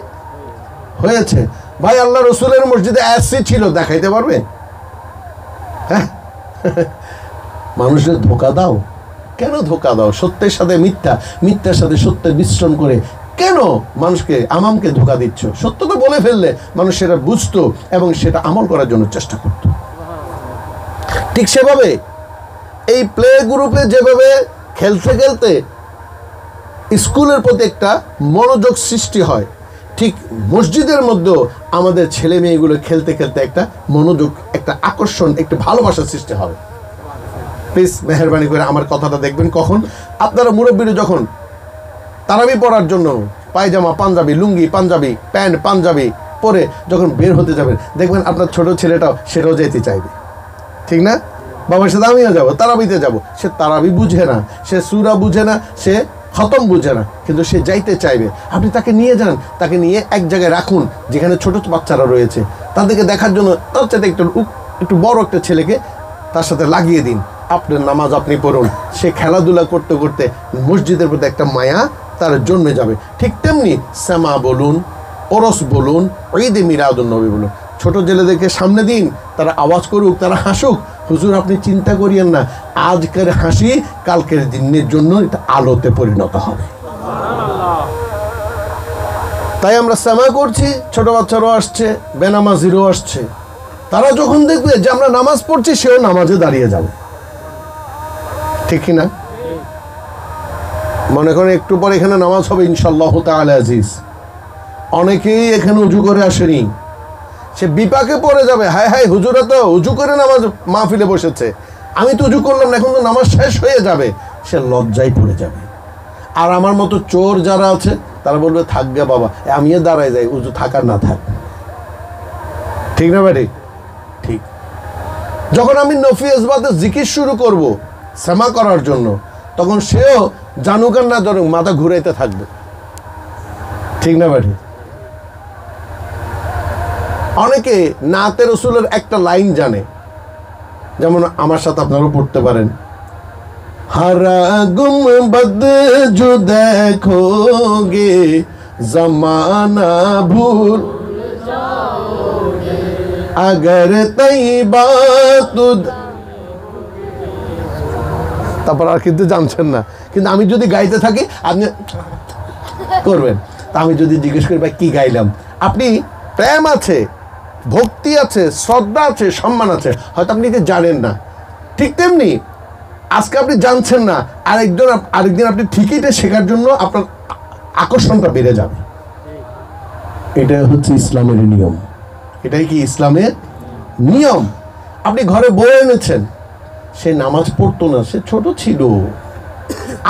হয়েছে। ভাই আল্লাহ রসুলের মসজিদে এসি ছিল, দেখাইতে পারবে? হ্যাঁ, মানুষের ধোকা দাও। কেন ধোকা দাও? সত্যের সাথে মিথ্যা, মিথ্যার সাথে সত্যের মিশ্রণ করে কেন মানুষকে আমামকে ধোকা দিচ্ছ? সত্য তো বলে ফেললে মানুষ সেটা বুঝতো এবং সেটা আমল করার জন্য চেষ্টা করত। ঠিক সেভাবে এই প্লে গ্রুপে যেভাবে খেলতে খেলতে স্কুলের প্রতি একটা মনোযোগ সৃষ্টি হয়, ঠিক মসজিদের মধ্যেও আমাদের ছেলে মেয়েগুলো খেলতে খেলতে একটা মনোযোগ, একটা আকর্ষণ, একটা ভালোবাসার সৃষ্টি হবে। প্লিজ মেহরবানি করে আমার কথাটা দেখবেন। কখন আপনারা মুরব্বীরা যখন তারাবি পড়ার জন্য পায়জামা পাঞ্জাবি, লুঙ্গি পাঞ্জাবি, প্যান্ট পাঞ্জাবি পরে যখন বের হতে যাবেন, দেখবেন আপনার ছোট ছেলেটাও সেটাও যেতে চাইবে। ঠিক না? বাবার সাথে আমিও যাবো, তারাবিতে যাব। সে তারাবি বুঝে না, সে সূরা বুঝে না, সে খতম বুঝে না, কিন্তু সে যাইতে চাইবে। আপনি তাকে নিয়ে যান, তাকে নিয়ে এক জায়গায় রাখুন যেখানে ছোট বাচ্চারা রয়েছে, তাদেরকে দেখার জন্য তার সাথে একটু বড় একটা ছেলেকে তার সাথে লাগিয়ে দিন। আপনার নামাজ আপনি পড়ুন, সে খেলাধুলা করতে করতে মসজিদের প্রতি একটা মায়া তার জন্মে যাবে। ঠিক তেমনি সামা বলুন, ওরস বলুন, ঈদে মিলাদুন নবী বলুন, ছোট ছেলেদেরকে সামনে দিন, তারা আওয়াজ করুক, তারা হাসুক। হুজুর আপনি চিন্তা করিয়েন না, আজকের হাসি কালকের দিনের জন্য এটা আলোতে পরিণত হবে। তাই আমরা সামা করছি, ছোট বাচ্চারাও আসছে, বেনামাজিরও আসছে। তারা যখন দেখবে যে আমরা নামাজ পড়ছি, সেও নামাজে দাঁড়িয়ে যাবে। ঠিক কিনা? মনে করেন একটু পরে এখানে নামাজ হবে ইনশাআল্লাহ তাআলা আজিজ। অনেকেই এখানে উজু করে আসেনি, সে বিপাকে পড়ে যাবে। হায় হায়, হুজুরা তো উজু করে নামাজ মাহফিলে বসেছে, আমি তো উজু করলাম না, এখন তো নামাজ শেষ হয়ে যাবে। সে লজ্জায় পড়ে যাবে। আর আমার মতো চোর যারা আছে তারা বলবে থাকবে বাবা, আমিও দাঁড়ায় যাই, উজু থাকার না থাক। ঠিক না ভাই? ঠিক। যখন আমি নফি আসবাতে জিকির শুরু করব সামা করার জন্য, তখন সেও জানুক আর না জানুক মাথা ঘুরাইতে থাকবে। ঠিক না ভাই? অনেকে নাতে রসুলের একটা লাইন জানে, যেমন আমার সাথে আপনারাও পড়তে পারেন, হারা গুমবদ जो देखोगे जमाना भूल जाओगे अगर तैयबा तुद। তারপর আর কিন্তু জানছেন না, কিন্তু আমি যদি গাইতে থাকি আপনি করবেন। তা আমি যদি জিজ্ঞেস করি ভাই কি গাইলাম, আপনি প্রেম আছে, ভক্তি আছে, শ্রদ্ধা আছে, সম্মান আছে, হয়তো আপনি এটা জানেন না। ঠিক তেমনি আজকে আপনি জানছেন না, আরেকদিন আপনি ঠিকই এটা শেখার জন্য আপনার আকর্ষণটা বেড়ে যাবে। এটা হচ্ছে ইসলামের নিয়ম। এটাই কি ইসলামের নিয়ম। আপনি ঘরে বউ এনেছেন, সে নামাজ পড়তো না, সে ছোট ছিল।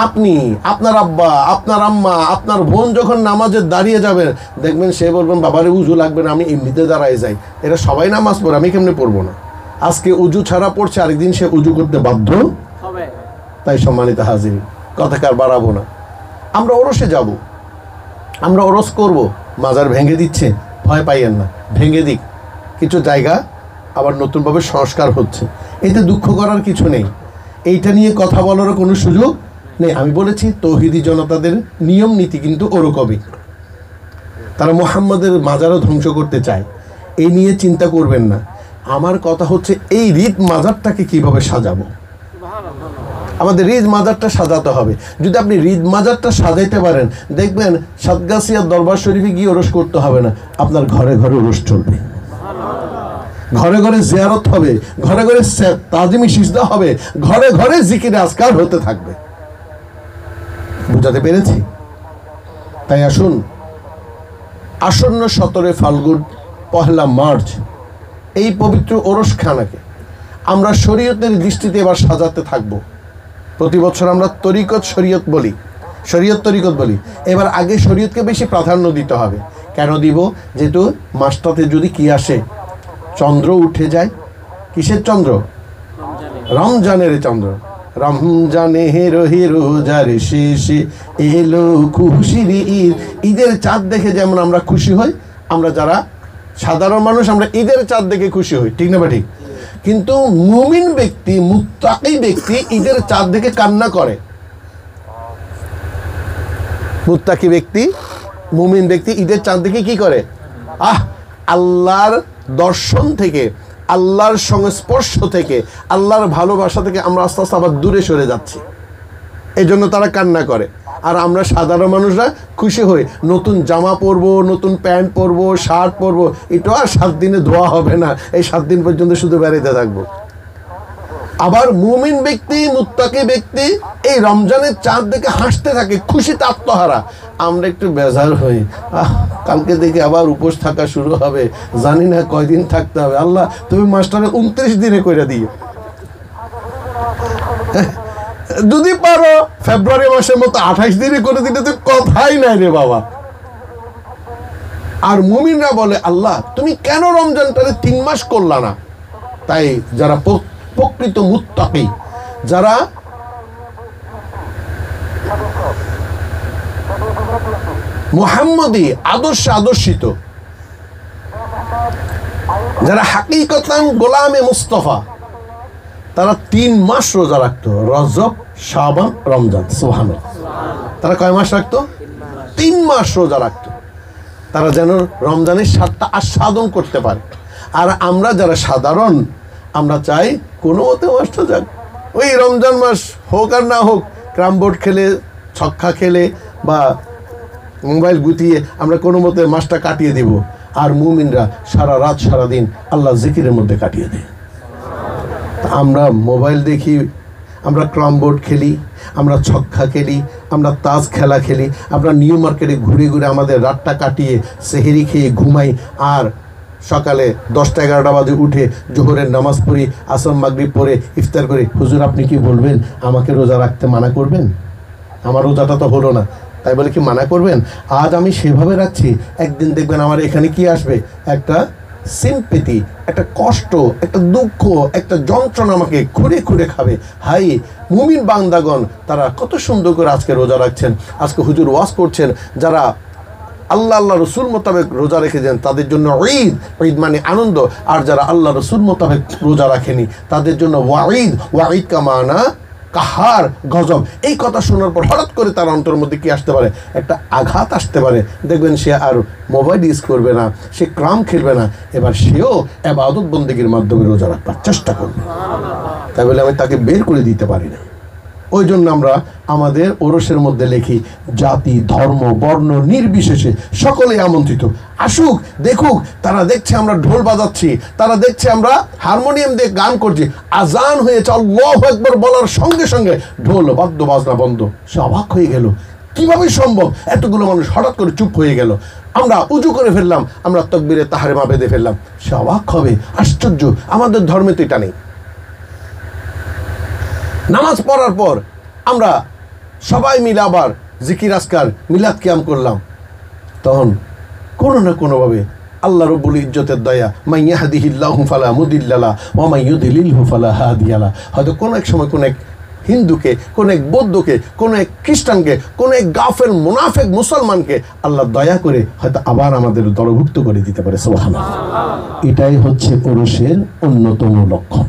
আপনি, আপনার আব্বা, আপনার আম্মা, আপনার বোন যখন নামাজে দাঁড়িয়ে যাবেন, দেখবেন সে বলবেন বাবারে উজু লাগবে না, আমি এমনিতে দাঁড়ায় যাই। এরা সবাই নামাজ পড়ে, আমি কেমনে পড়বো না? আজকে উজু ছাড়া পড়ছে, আরেকদিন সে উজু করতে বাধ্য হবে। তাই সম্মানিত হাজির, কথাকার বাড়াবো না। আমরা ওরসে যাব, আমরা ওরস করব। মাজার ভেঙে দিচ্ছে, ভয় পাইয়েন না, ভেঙে দিক। কিছু জায়গা আবার নতুনভাবে সংস্কার হচ্ছে, এতে দুঃখ করার কিছু নেই। এইটা নিয়ে কথা বলারও কোনো সুযোগ নেই। আমি বলেছি তৌহিদি জনতাদের নিয়ম নীতি কিন্তু ওরকমই, তারা মুহাম্মাদের মাজারও ধ্বংস করতে চায়। এই নিয়ে চিন্তা করবেন না। আমার কথা হচ্ছে এই ঈদ মাজারটাকে কিভাবে সাজাবো। আমাদের ঈদ মাজারটা সাজাতে হবে। যদি আপনি ঈদ মাজারটা সাজাইতে পারেন, দেখবেন সাতগাছিয়ার দরবার শরীফে গিয়ে ওরস করতে হবে না, আপনার ঘরে ঘরে ওরস চলবে, ঘরে ঘরে জিয়ারত হবে, ঘরে ঘরে তাজিমি সিজদা হবে, ঘরে ঘরে জিকির আজকার হতে থাকবে। বুঝাতে পেরেছি? তাই আসুন, আসন্ন 17 ফাল্গুন 1 মার্চ এই পবিত্র ওরসখানাকে আমরা শরীয়তের দৃষ্টিতে এবার সাজাতে থাকবো। প্রতি বছর আমরা তরিকত শরীয়ত বলি, শরীয়ত তরিকত বলি। এবার আগে শরীয়তকে বেশি প্রাধান্য দিতে হবে। কেন দিব? যেহেতু মাসটাতে যদি কি আসে, চন্দ্র উঠে যায়। কিসের চন্দ্র? রমজানের চন্দ্র। রমজানে হেরো রোজার শেষে এলো খুশির ঈদ। ঈদের চাঁদ দেখে যেমন আমরা খুশি হই, আমরা যারা সাধারণ মানুষ আমরা ঈদের চাঁদ দেখে খুশি হই, ঠিক না বা ঠিক? কিন্তু মুমিন ব্যক্তি, মুত্তাকি ব্যক্তি ঈদের চাঁদ দেখে কান্না করে। মুত্তাকি ব্যক্তি, মুমিন ব্যক্তি ঈদের চাঁদ দেখে কি করে? আল্লাহর দর্শন থেকে, আল্লাহর সংস্পর্শ থেকে, আল্লাহর ভালোবাসা থেকে আমরা আস্তে আস্তে আবার দূরে সরে যাচ্ছি, এই জন্য তারা কান্না করে। আর আমরা সাধারণ মানুষরা খুশি হই, নতুন জামা পরবো, নতুন প্যান্ট পরবো, শার্ট পরবো। এটা আর 7 দিনে ধোয়া হবে না, এই 7 দিন পর্যন্ত শুধু বেড়াইতে থাকবো। আবার মুমিন ব্যক্তি, মুত্তাকি ব্যক্তি এই রমজানের চাঁদ দেখে হাসতে থাকে, খুশিতে আত্মহারা। আমরা একটু বেজার হই, কালকে থেকে আবার উপোস থাকা শুরু হবে, জানি না কয়দিন থাকতে হবে। আল্লাহ তুমি মাস্টারে 29 দিনে করে দিও, যদি পারো ফেব্রুয়ারি মাসের মতো 28 দিনে করে দিলে তো কথাই নাই রে বাবা। আর মুমিনরা বলে, আল্লাহ তুমি কেন রমজানটারে 3 মাস করলা না? তাই যারা প্রকৃত মুত্তাকি, যারা মুহাম্মদী আদর্শে আদর্শিত, যারা হাকিকতান গোলামে মুস্তফা, তারা 3 মাস রোজা রাখতো। রজব, শাবান, রমজান। সুবহানাল্লাহ। তারা কয় মাস রাখতো? 3 মাস রোজা রাখতো, তারা যেন রমজানের স্বাদটা আস্বাদন করতে পারে। আর আমরা যারা সাধারণ, আমরা চাই কোনো মতে মাসটা যাক, ওই রমজান মাস হোক আর না হোক, ক্রাম বোর্ড খেলে, ছক্কা খেলে বা মোবাইল গুতিয়ে আমরা কোনো মতে মাসটা কাটিয়ে দিব। আর মুমিনরা সারা রাত সারা দিন আল্লাহ জিকিরের মধ্যে কাটিয়ে দেয়। আমরা মোবাইল দেখি, আমরা ক্রাম বোর্ড খেলি, আমরা ছক্কা খেলি, আমরা তাস খেলা খেলি, আমরা নিউ মার্কেটে ঘুরে ঘুরে আমাদের রাতটা কাটিয়ে সেহেরি খেয়ে ঘুমাই। আর সকালে 10টা-11টা বাজে উঠে জোহরের নামাজ পড়ি, আসর মাগরিব পড়ে ইফতার করি। হুজুর আপনি কি বলবেন, আমাকে রোজা রাখতে মানা করবেন? আমার রোজাটা তো হলো না, তাই বলে কি মানা করবেন? আজ আমি সেভাবে রাখছি, একদিন দেখবেন আমার এখানে কি আসবে, একটা সিম্পেথি, একটা কষ্ট, একটা দুঃখ, একটা যন্ত্রণা আমাকে খুঁড়ে খুঁড়ে খাবে। হাই মুমিন বান্দাগণ, তারা কত সুন্দর করে আজকে রোজা রাখছেন। আজকে হুজুর ওয়াজ করছেন, যারা আল্লাহ রসুল মোতাবেক রোজা রেখেছেন তাদের জন্য ঈদ, ঈদ মানে আনন্দ। আর যারা আল্লাহ রসুল মোতাবেক রোজা রাখেনি তাদের জন্য ওয়াঈদ, ওয়াঈদ কামানা কাহার, গজব। এই কথা শোনার পর হঠাৎ করে তার অন্তরের মধ্যে কি আসতে পারে? একটা আঘাত আসতে পারে। দেখবেন সে আর মোবাইল ইউজ করবে না, সে ক্রাম খেলবে না, এবার সেও ইবাদত বন্দেগীর মাধ্যমে রোজা রাখবার চেষ্টা করবে। তাই বলে আমি তাকে বের করে দিতে পারি না। ওই জন্য আমরা আমাদের ওরসের মধ্যে লিখি, জাতি, ধর্ম, বর্ণ নির্বিশেষে সকলেই আমন্ত্রিত, আসুক, দেখুক। তারা দেখছে আমরা ঢোল বাজাচ্ছি, তারা দেখছে আমরা হারমোনিয়াম দিয়ে গান করছি, আজান হয়েছে, আল্লাহু আকবার বলার সঙ্গে সঙ্গে ঢোল বাদ্য বাজনা বন্ধ। সে অবাক হয়ে গেল, কিভাবে সম্ভব? এতগুলো মানুষ হঠাৎ করে চুপ হয়ে গেল। আমরা উজু করে ফেললাম, আমরা তাকবীরে তাহরিমা বেঁধে ফেললাম। সে অবাক হবে, আশ্চর্য, আমাদের ধর্মে তো এটা নেই। নামাজ পড়ার পর আমরা সবাই মিলে আবার জিকির আজকার মিলাদ কিয়াম করলাম। তখন কোনো না কোনোভাবে আল্লাহ রব্বুল ইজ্জতের দয়া, মান ইয়াহদিহিল্লাহু ফালা মুদিল্লা লাহু ওয়া মান ইউদ্লিলহু ফালা হাদিয়া লাহু। হয়তো কোনো এক সময় কোনো এক হিন্দুকে, কোনো এক বৌদ্ধকে, কোনো এক খ্রিস্টানকে, কোনো এক গাফেল মুনাফেক মুসলমানকে আল্লাহ দয়া করে হয়তো আবার আমাদের দলভুক্ত করে দিতে পারে। সুবহানাল্লাহ। এটাই হচ্ছে ওরসের অন্যতম লক্ষণ,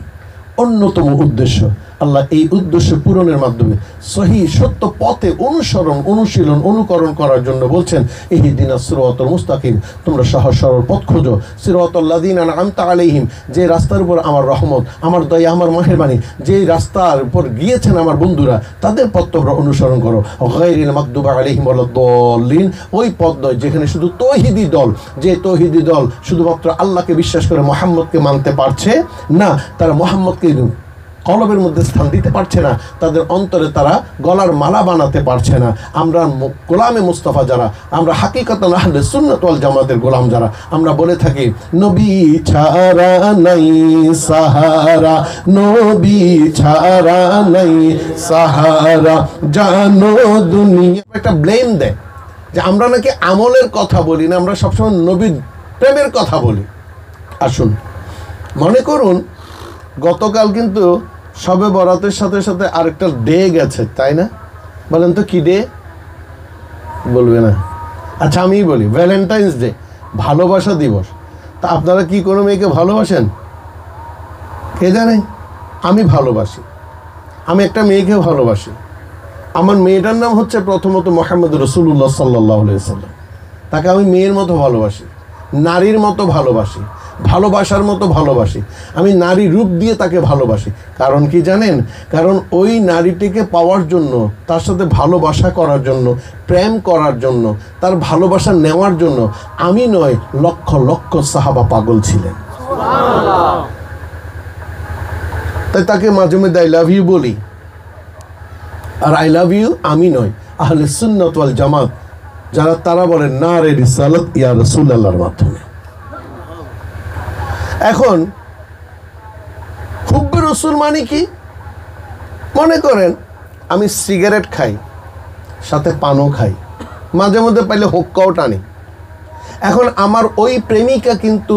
অন্যতম উদ্দেশ্য। আল্লাহ এই উদ্দেশ্য পূরণের মাধ্যমে সহি সত্য পথে অনুসরণ, অনুশীলন, অনুকরণ করার জন্য বলছেন ইহদিনাস সিরাতাল মুস্তাকিম, তোমরা সহজ সরল পথ খোঁজো। সিরাতাল লাযিনা আন'আমতা আলাইহিম, যে রাস্তার উপর আমার রহমত, আমার দয়া, আমার মেহেরবানি, যে রাস্তার উপর গিয়েছেন আমার বন্ধুরা, তাদের পথ তোমরা অনুসরণ করো। গায়রিল মাগদুবি আলাইহিম ওয়ালাদ-দাল্লিন, ওই পথ নয় যেখানে শুধু তৌহিদি দল, যে তৌহিদি দল শুধুমাত্র আল্লাহকে বিশ্বাস করে মুহাম্মদকে মানতে পারছে না, তারা মুহাম্মদকে কলবের মধ্যে স্থান দিতে পারছে না, তাদের অন্তরে তারা গলার মালা বানাতে পারছে না। আমরা গোলামে মুস্তাফা যারা, আমরা হাকিকাতান আহলে সুন্নাত ওয়াল জামাতের গোলাম যারা, আমরা বলে থাকি নবী ছাড়া নাই সাহারা, নবী ছাড়া নাই সাহারা, জানো দুনিয়া। একটা ব্লেম দেয় যে আমরা নাকি আমলের কথা বলি না, আমরা সবসময় নবীর প্রেমের কথা বলি। আসুন মনে করুন গতকাল কিন্তু শবে বরাতের সাথে সাথে আরেকটা ডে গেছে, তাই না? বলেন তো কি ডে? বলবে না? আচ্ছা আমি বলি, ভ্যালেন্টাইন্স ডে, ভালোবাসা দিবস। তা আপনারা কি কোনো মেয়েকে ভালোবাসেন? কে জানে? আমি ভালোবাসি, আমি একটা মেয়েকে ভালোবাসি। আমার মেয়েটার নাম হচ্ছে প্রথমত মুহাম্মদ রাসূলুল্লাহ সাল্লাল্লাহু আলাইহি ওয়াসাল্লাম। তাকে আমি মেয়ের মতো ভালোবাসি, নারীর মতো ভালোবাসি, ভালোবাসার মতো ভালোবাসি। আমি নারী রূপ দিয়ে তাকে ভালোবাসি। কারণ কি জানেন? কারণ ওই নারীটিকে পাওয়ার জন্য, তার সাথে ভালোবাসা করার জন্য, প্রেম করার জন্য, তার ভালোবাসা নেওয়ার জন্য আমি নয়, লক্ষ লক্ষ সাহাবা পাগল ছিলেন। তাই তাকে মাঝে মধ্যে আই লাভ ইউ বলি। আর আই লাভ ইউ আমি নয়, আহলে সুন্নাত ওয়াল জামাত যারা, তারা বলেন নারে রিসালাত ইয়া রাসূলুল্লাহর মাধ্যমে। এখন হুব্বে রসুল মানে কি? মনে করেন আমি সিগারেট খাই, সাথে পানও খাই, মাঝে মধ্যে পাইলে হুক্কাও টানি। এখন আমার ওই প্রেমিকা কিন্তু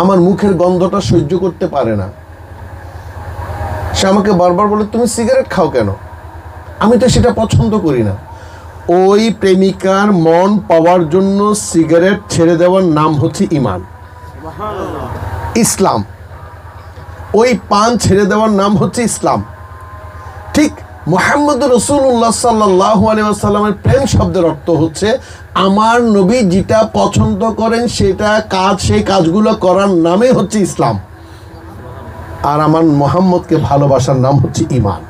আমার মুখের গন্ধটা সহ্য করতে পারে না। সে আমাকে বারবার বলে তুমি সিগারেট খাও কেন? আমি তো সেটা পছন্দ করি না। ওই প্রেমিকার মন পাওয়ার জন্য সিগারেট ছেড়ে দেওয়ার নাম হচ্ছে ঈমান, ইসলাম। ওই পান ছেড়ে দেওয়ার নাম হচ্ছে ইসলাম। ঠিক মুহাম্মদ রাসূলুল্লাহ সাল্লাল্লাহু আলাইহি ওয়াসাল্লামের প্রেম শব্দের অর্থ হচ্ছে আমার নবী যেটা পছন্দ করেন সেটা কাজ, সেই কাজগুলো করার নামে হচ্ছে ইসলাম। আর আমার মুহাম্মদকে ভালোবাসার নাম হচ্ছে ঈমান।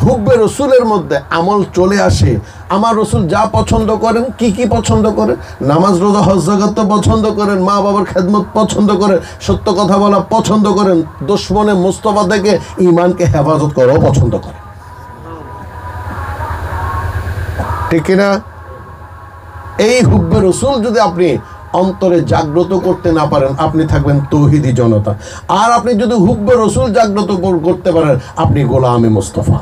হুব্বে রসুলের মধ্যে আমল চলে আসে। আমার রসুল যা পছন্দ করেন, কি কি পছন্দ করেন? নামাজ, রোজা, হজ, যাকাত তো পছন্দ করেন, মা বাবার খেদমত পছন্দ করেন, সত্য কথা বলা পছন্দ করেন, দুশমনে মুস্তাফা থেকে ঈমানকে হেফাজত করাও পছন্দ করেন। ঠিক কিনা? এই হুব্বে রসুল যদি আপনি অন্তরে জাগ্রত করতে না পারেন, আপনি থাকবেন তৌহিদি জনতা। আর আপনি যদি হুব্বে রসুল জাগ্রত করতে পারেন, আপনি গোলামে মুস্তাফা।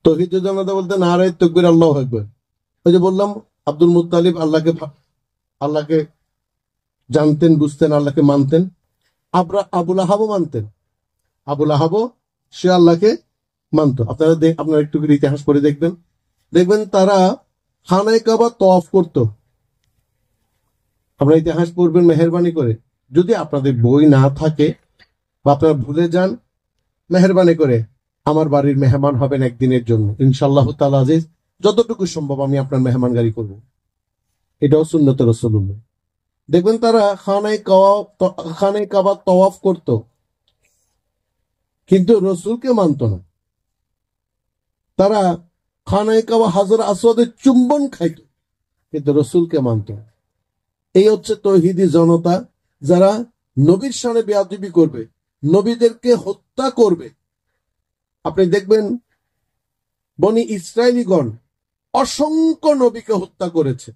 তৌহিদি জনতা বলতে নারে তাকবীর, আল্লাহু আকবার। ওই যে বললাম আব্দুল মুত্তালিব আল্লাহকে জানতেন, বুঝতেন, আল্লাহকে মানতেন। আবুল আহাবও মানতেন। আবুল আহাবও সে আল্লাহকে মানত। আপনারা একটু করে ইতিহাস পড়ে দেখবেন তারা খানায়ে কাবা তওয়াফ করত। আপনারা ইতিহাস পড়বেন মেহেরবানি করে। যদি আপনাদের বই না থাকে বা আপনারা ভুলে যান, মেহেরবানি করে আমার বাড়ির মেহমান হবেন একদিনের জন্য, ইনশাআল্লাহ তাআলা আজিজ। যতটুকু সম্ভব আমি আপনার মেহমানগারি করব। এটাও সুন্নত রাসূলুল্লাহ। দেখবেন তারা খানায়ে কাবা তওয়াফ করত, কিন্তু রসুলকে মানত না। তারা খানায়ে কাবা হাজর আসওয়াদের চুম্বন খাইত, কিন্তু রসুলকে মানত না। এই হচ্ছে তৌহিদি জনতা, যারা নবীর শানে বেয়াদবি করবে, নবীদেরকে হত্যা করবে। আপনি দেখবেন বনি ইসরাইলীগণ অসংখ্য নবীকে হত্যা করেছে।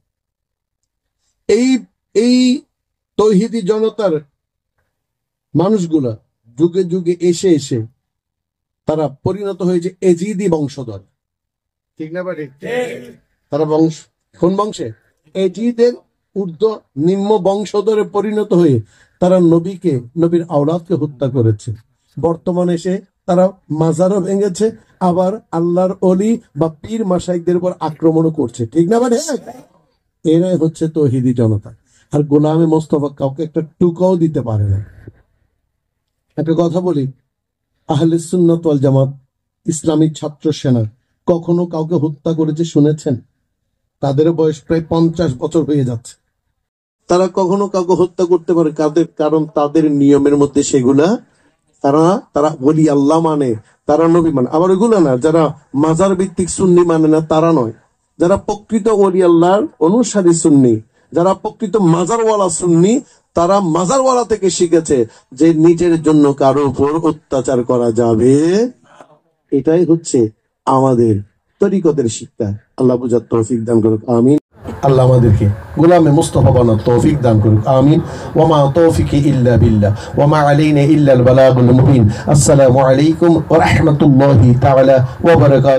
এই তৌহিদি জনতার মানুষগুলা যুগে যুগে এসে এসে তারা পরিণত হয়েছে এজিদি বংশধর। ঠিক না বাড়ি? তারা কোন বংশে? এজিদের ঊর্ধ্ব নিম্ন বংশধরে পরিণত হয়ে তারা নবীর আওলাদকে হত্যা করেছে। বর্তমানে এসে তারা মাজারও ভেঙেছে, আবার আল্লাহর অলি বা পীর মাশাইখদের উপর আক্রমণও করছে। ঠিক না মানে? এরাই হচ্ছে তৌহিদি জনতা। আর গোলামে মোস্তফা কাউকে একটা টুকাও দিতে পারে না। একটা কথা বলি, আহলে সুন্নাত ওয়াল জামাত ইসলামিক ছাত্র সেনা কখনো কাউকে হত্যা করেছে শুনেছেন? তাদের বয়স প্রায় 50 বছর হয়ে যাচ্ছে। তারা কখনো কাউকে হত্যা করতে পারে কারণ তাদের নিয়মের মধ্যে সেগুলা, তারা বলি আল্লাহ মানে, তারা নবী মানে। আবার ওইগুলো না, যারা মাজার ভিত্তিক সুন্নি মানে না, তারা নয়। যারা প্রকৃত ওলি আল্লাহর অনুসারী সুন্নি, যারা প্রকৃত মাজারওয়ালা সুন্নি, তারা মাজারওয়ালা থেকে শিখেছে যে নিজের জন্য কারো উপর অত্যাচার করা যাবে। এটাই হচ্ছে আমাদের তরিকতের শিক্ষা। আল্লাহ বুঝার তৌফিক দান করুক, আমিন। আল্লাহ আমাদেরকে গোলামে মুস্তাফা বানার তৌফিক দান করুক, আমিন। ওয়া মা তৌফিকি ইল্লা বিল্লাহ ওয়া মা আলাইনা ইল্লা আল বালাগুল মুবিন। আসসালামু আলাইকুম ওয়া রাহমাতুল্লাহি তাআলা ওয়া বারাকাতুহু।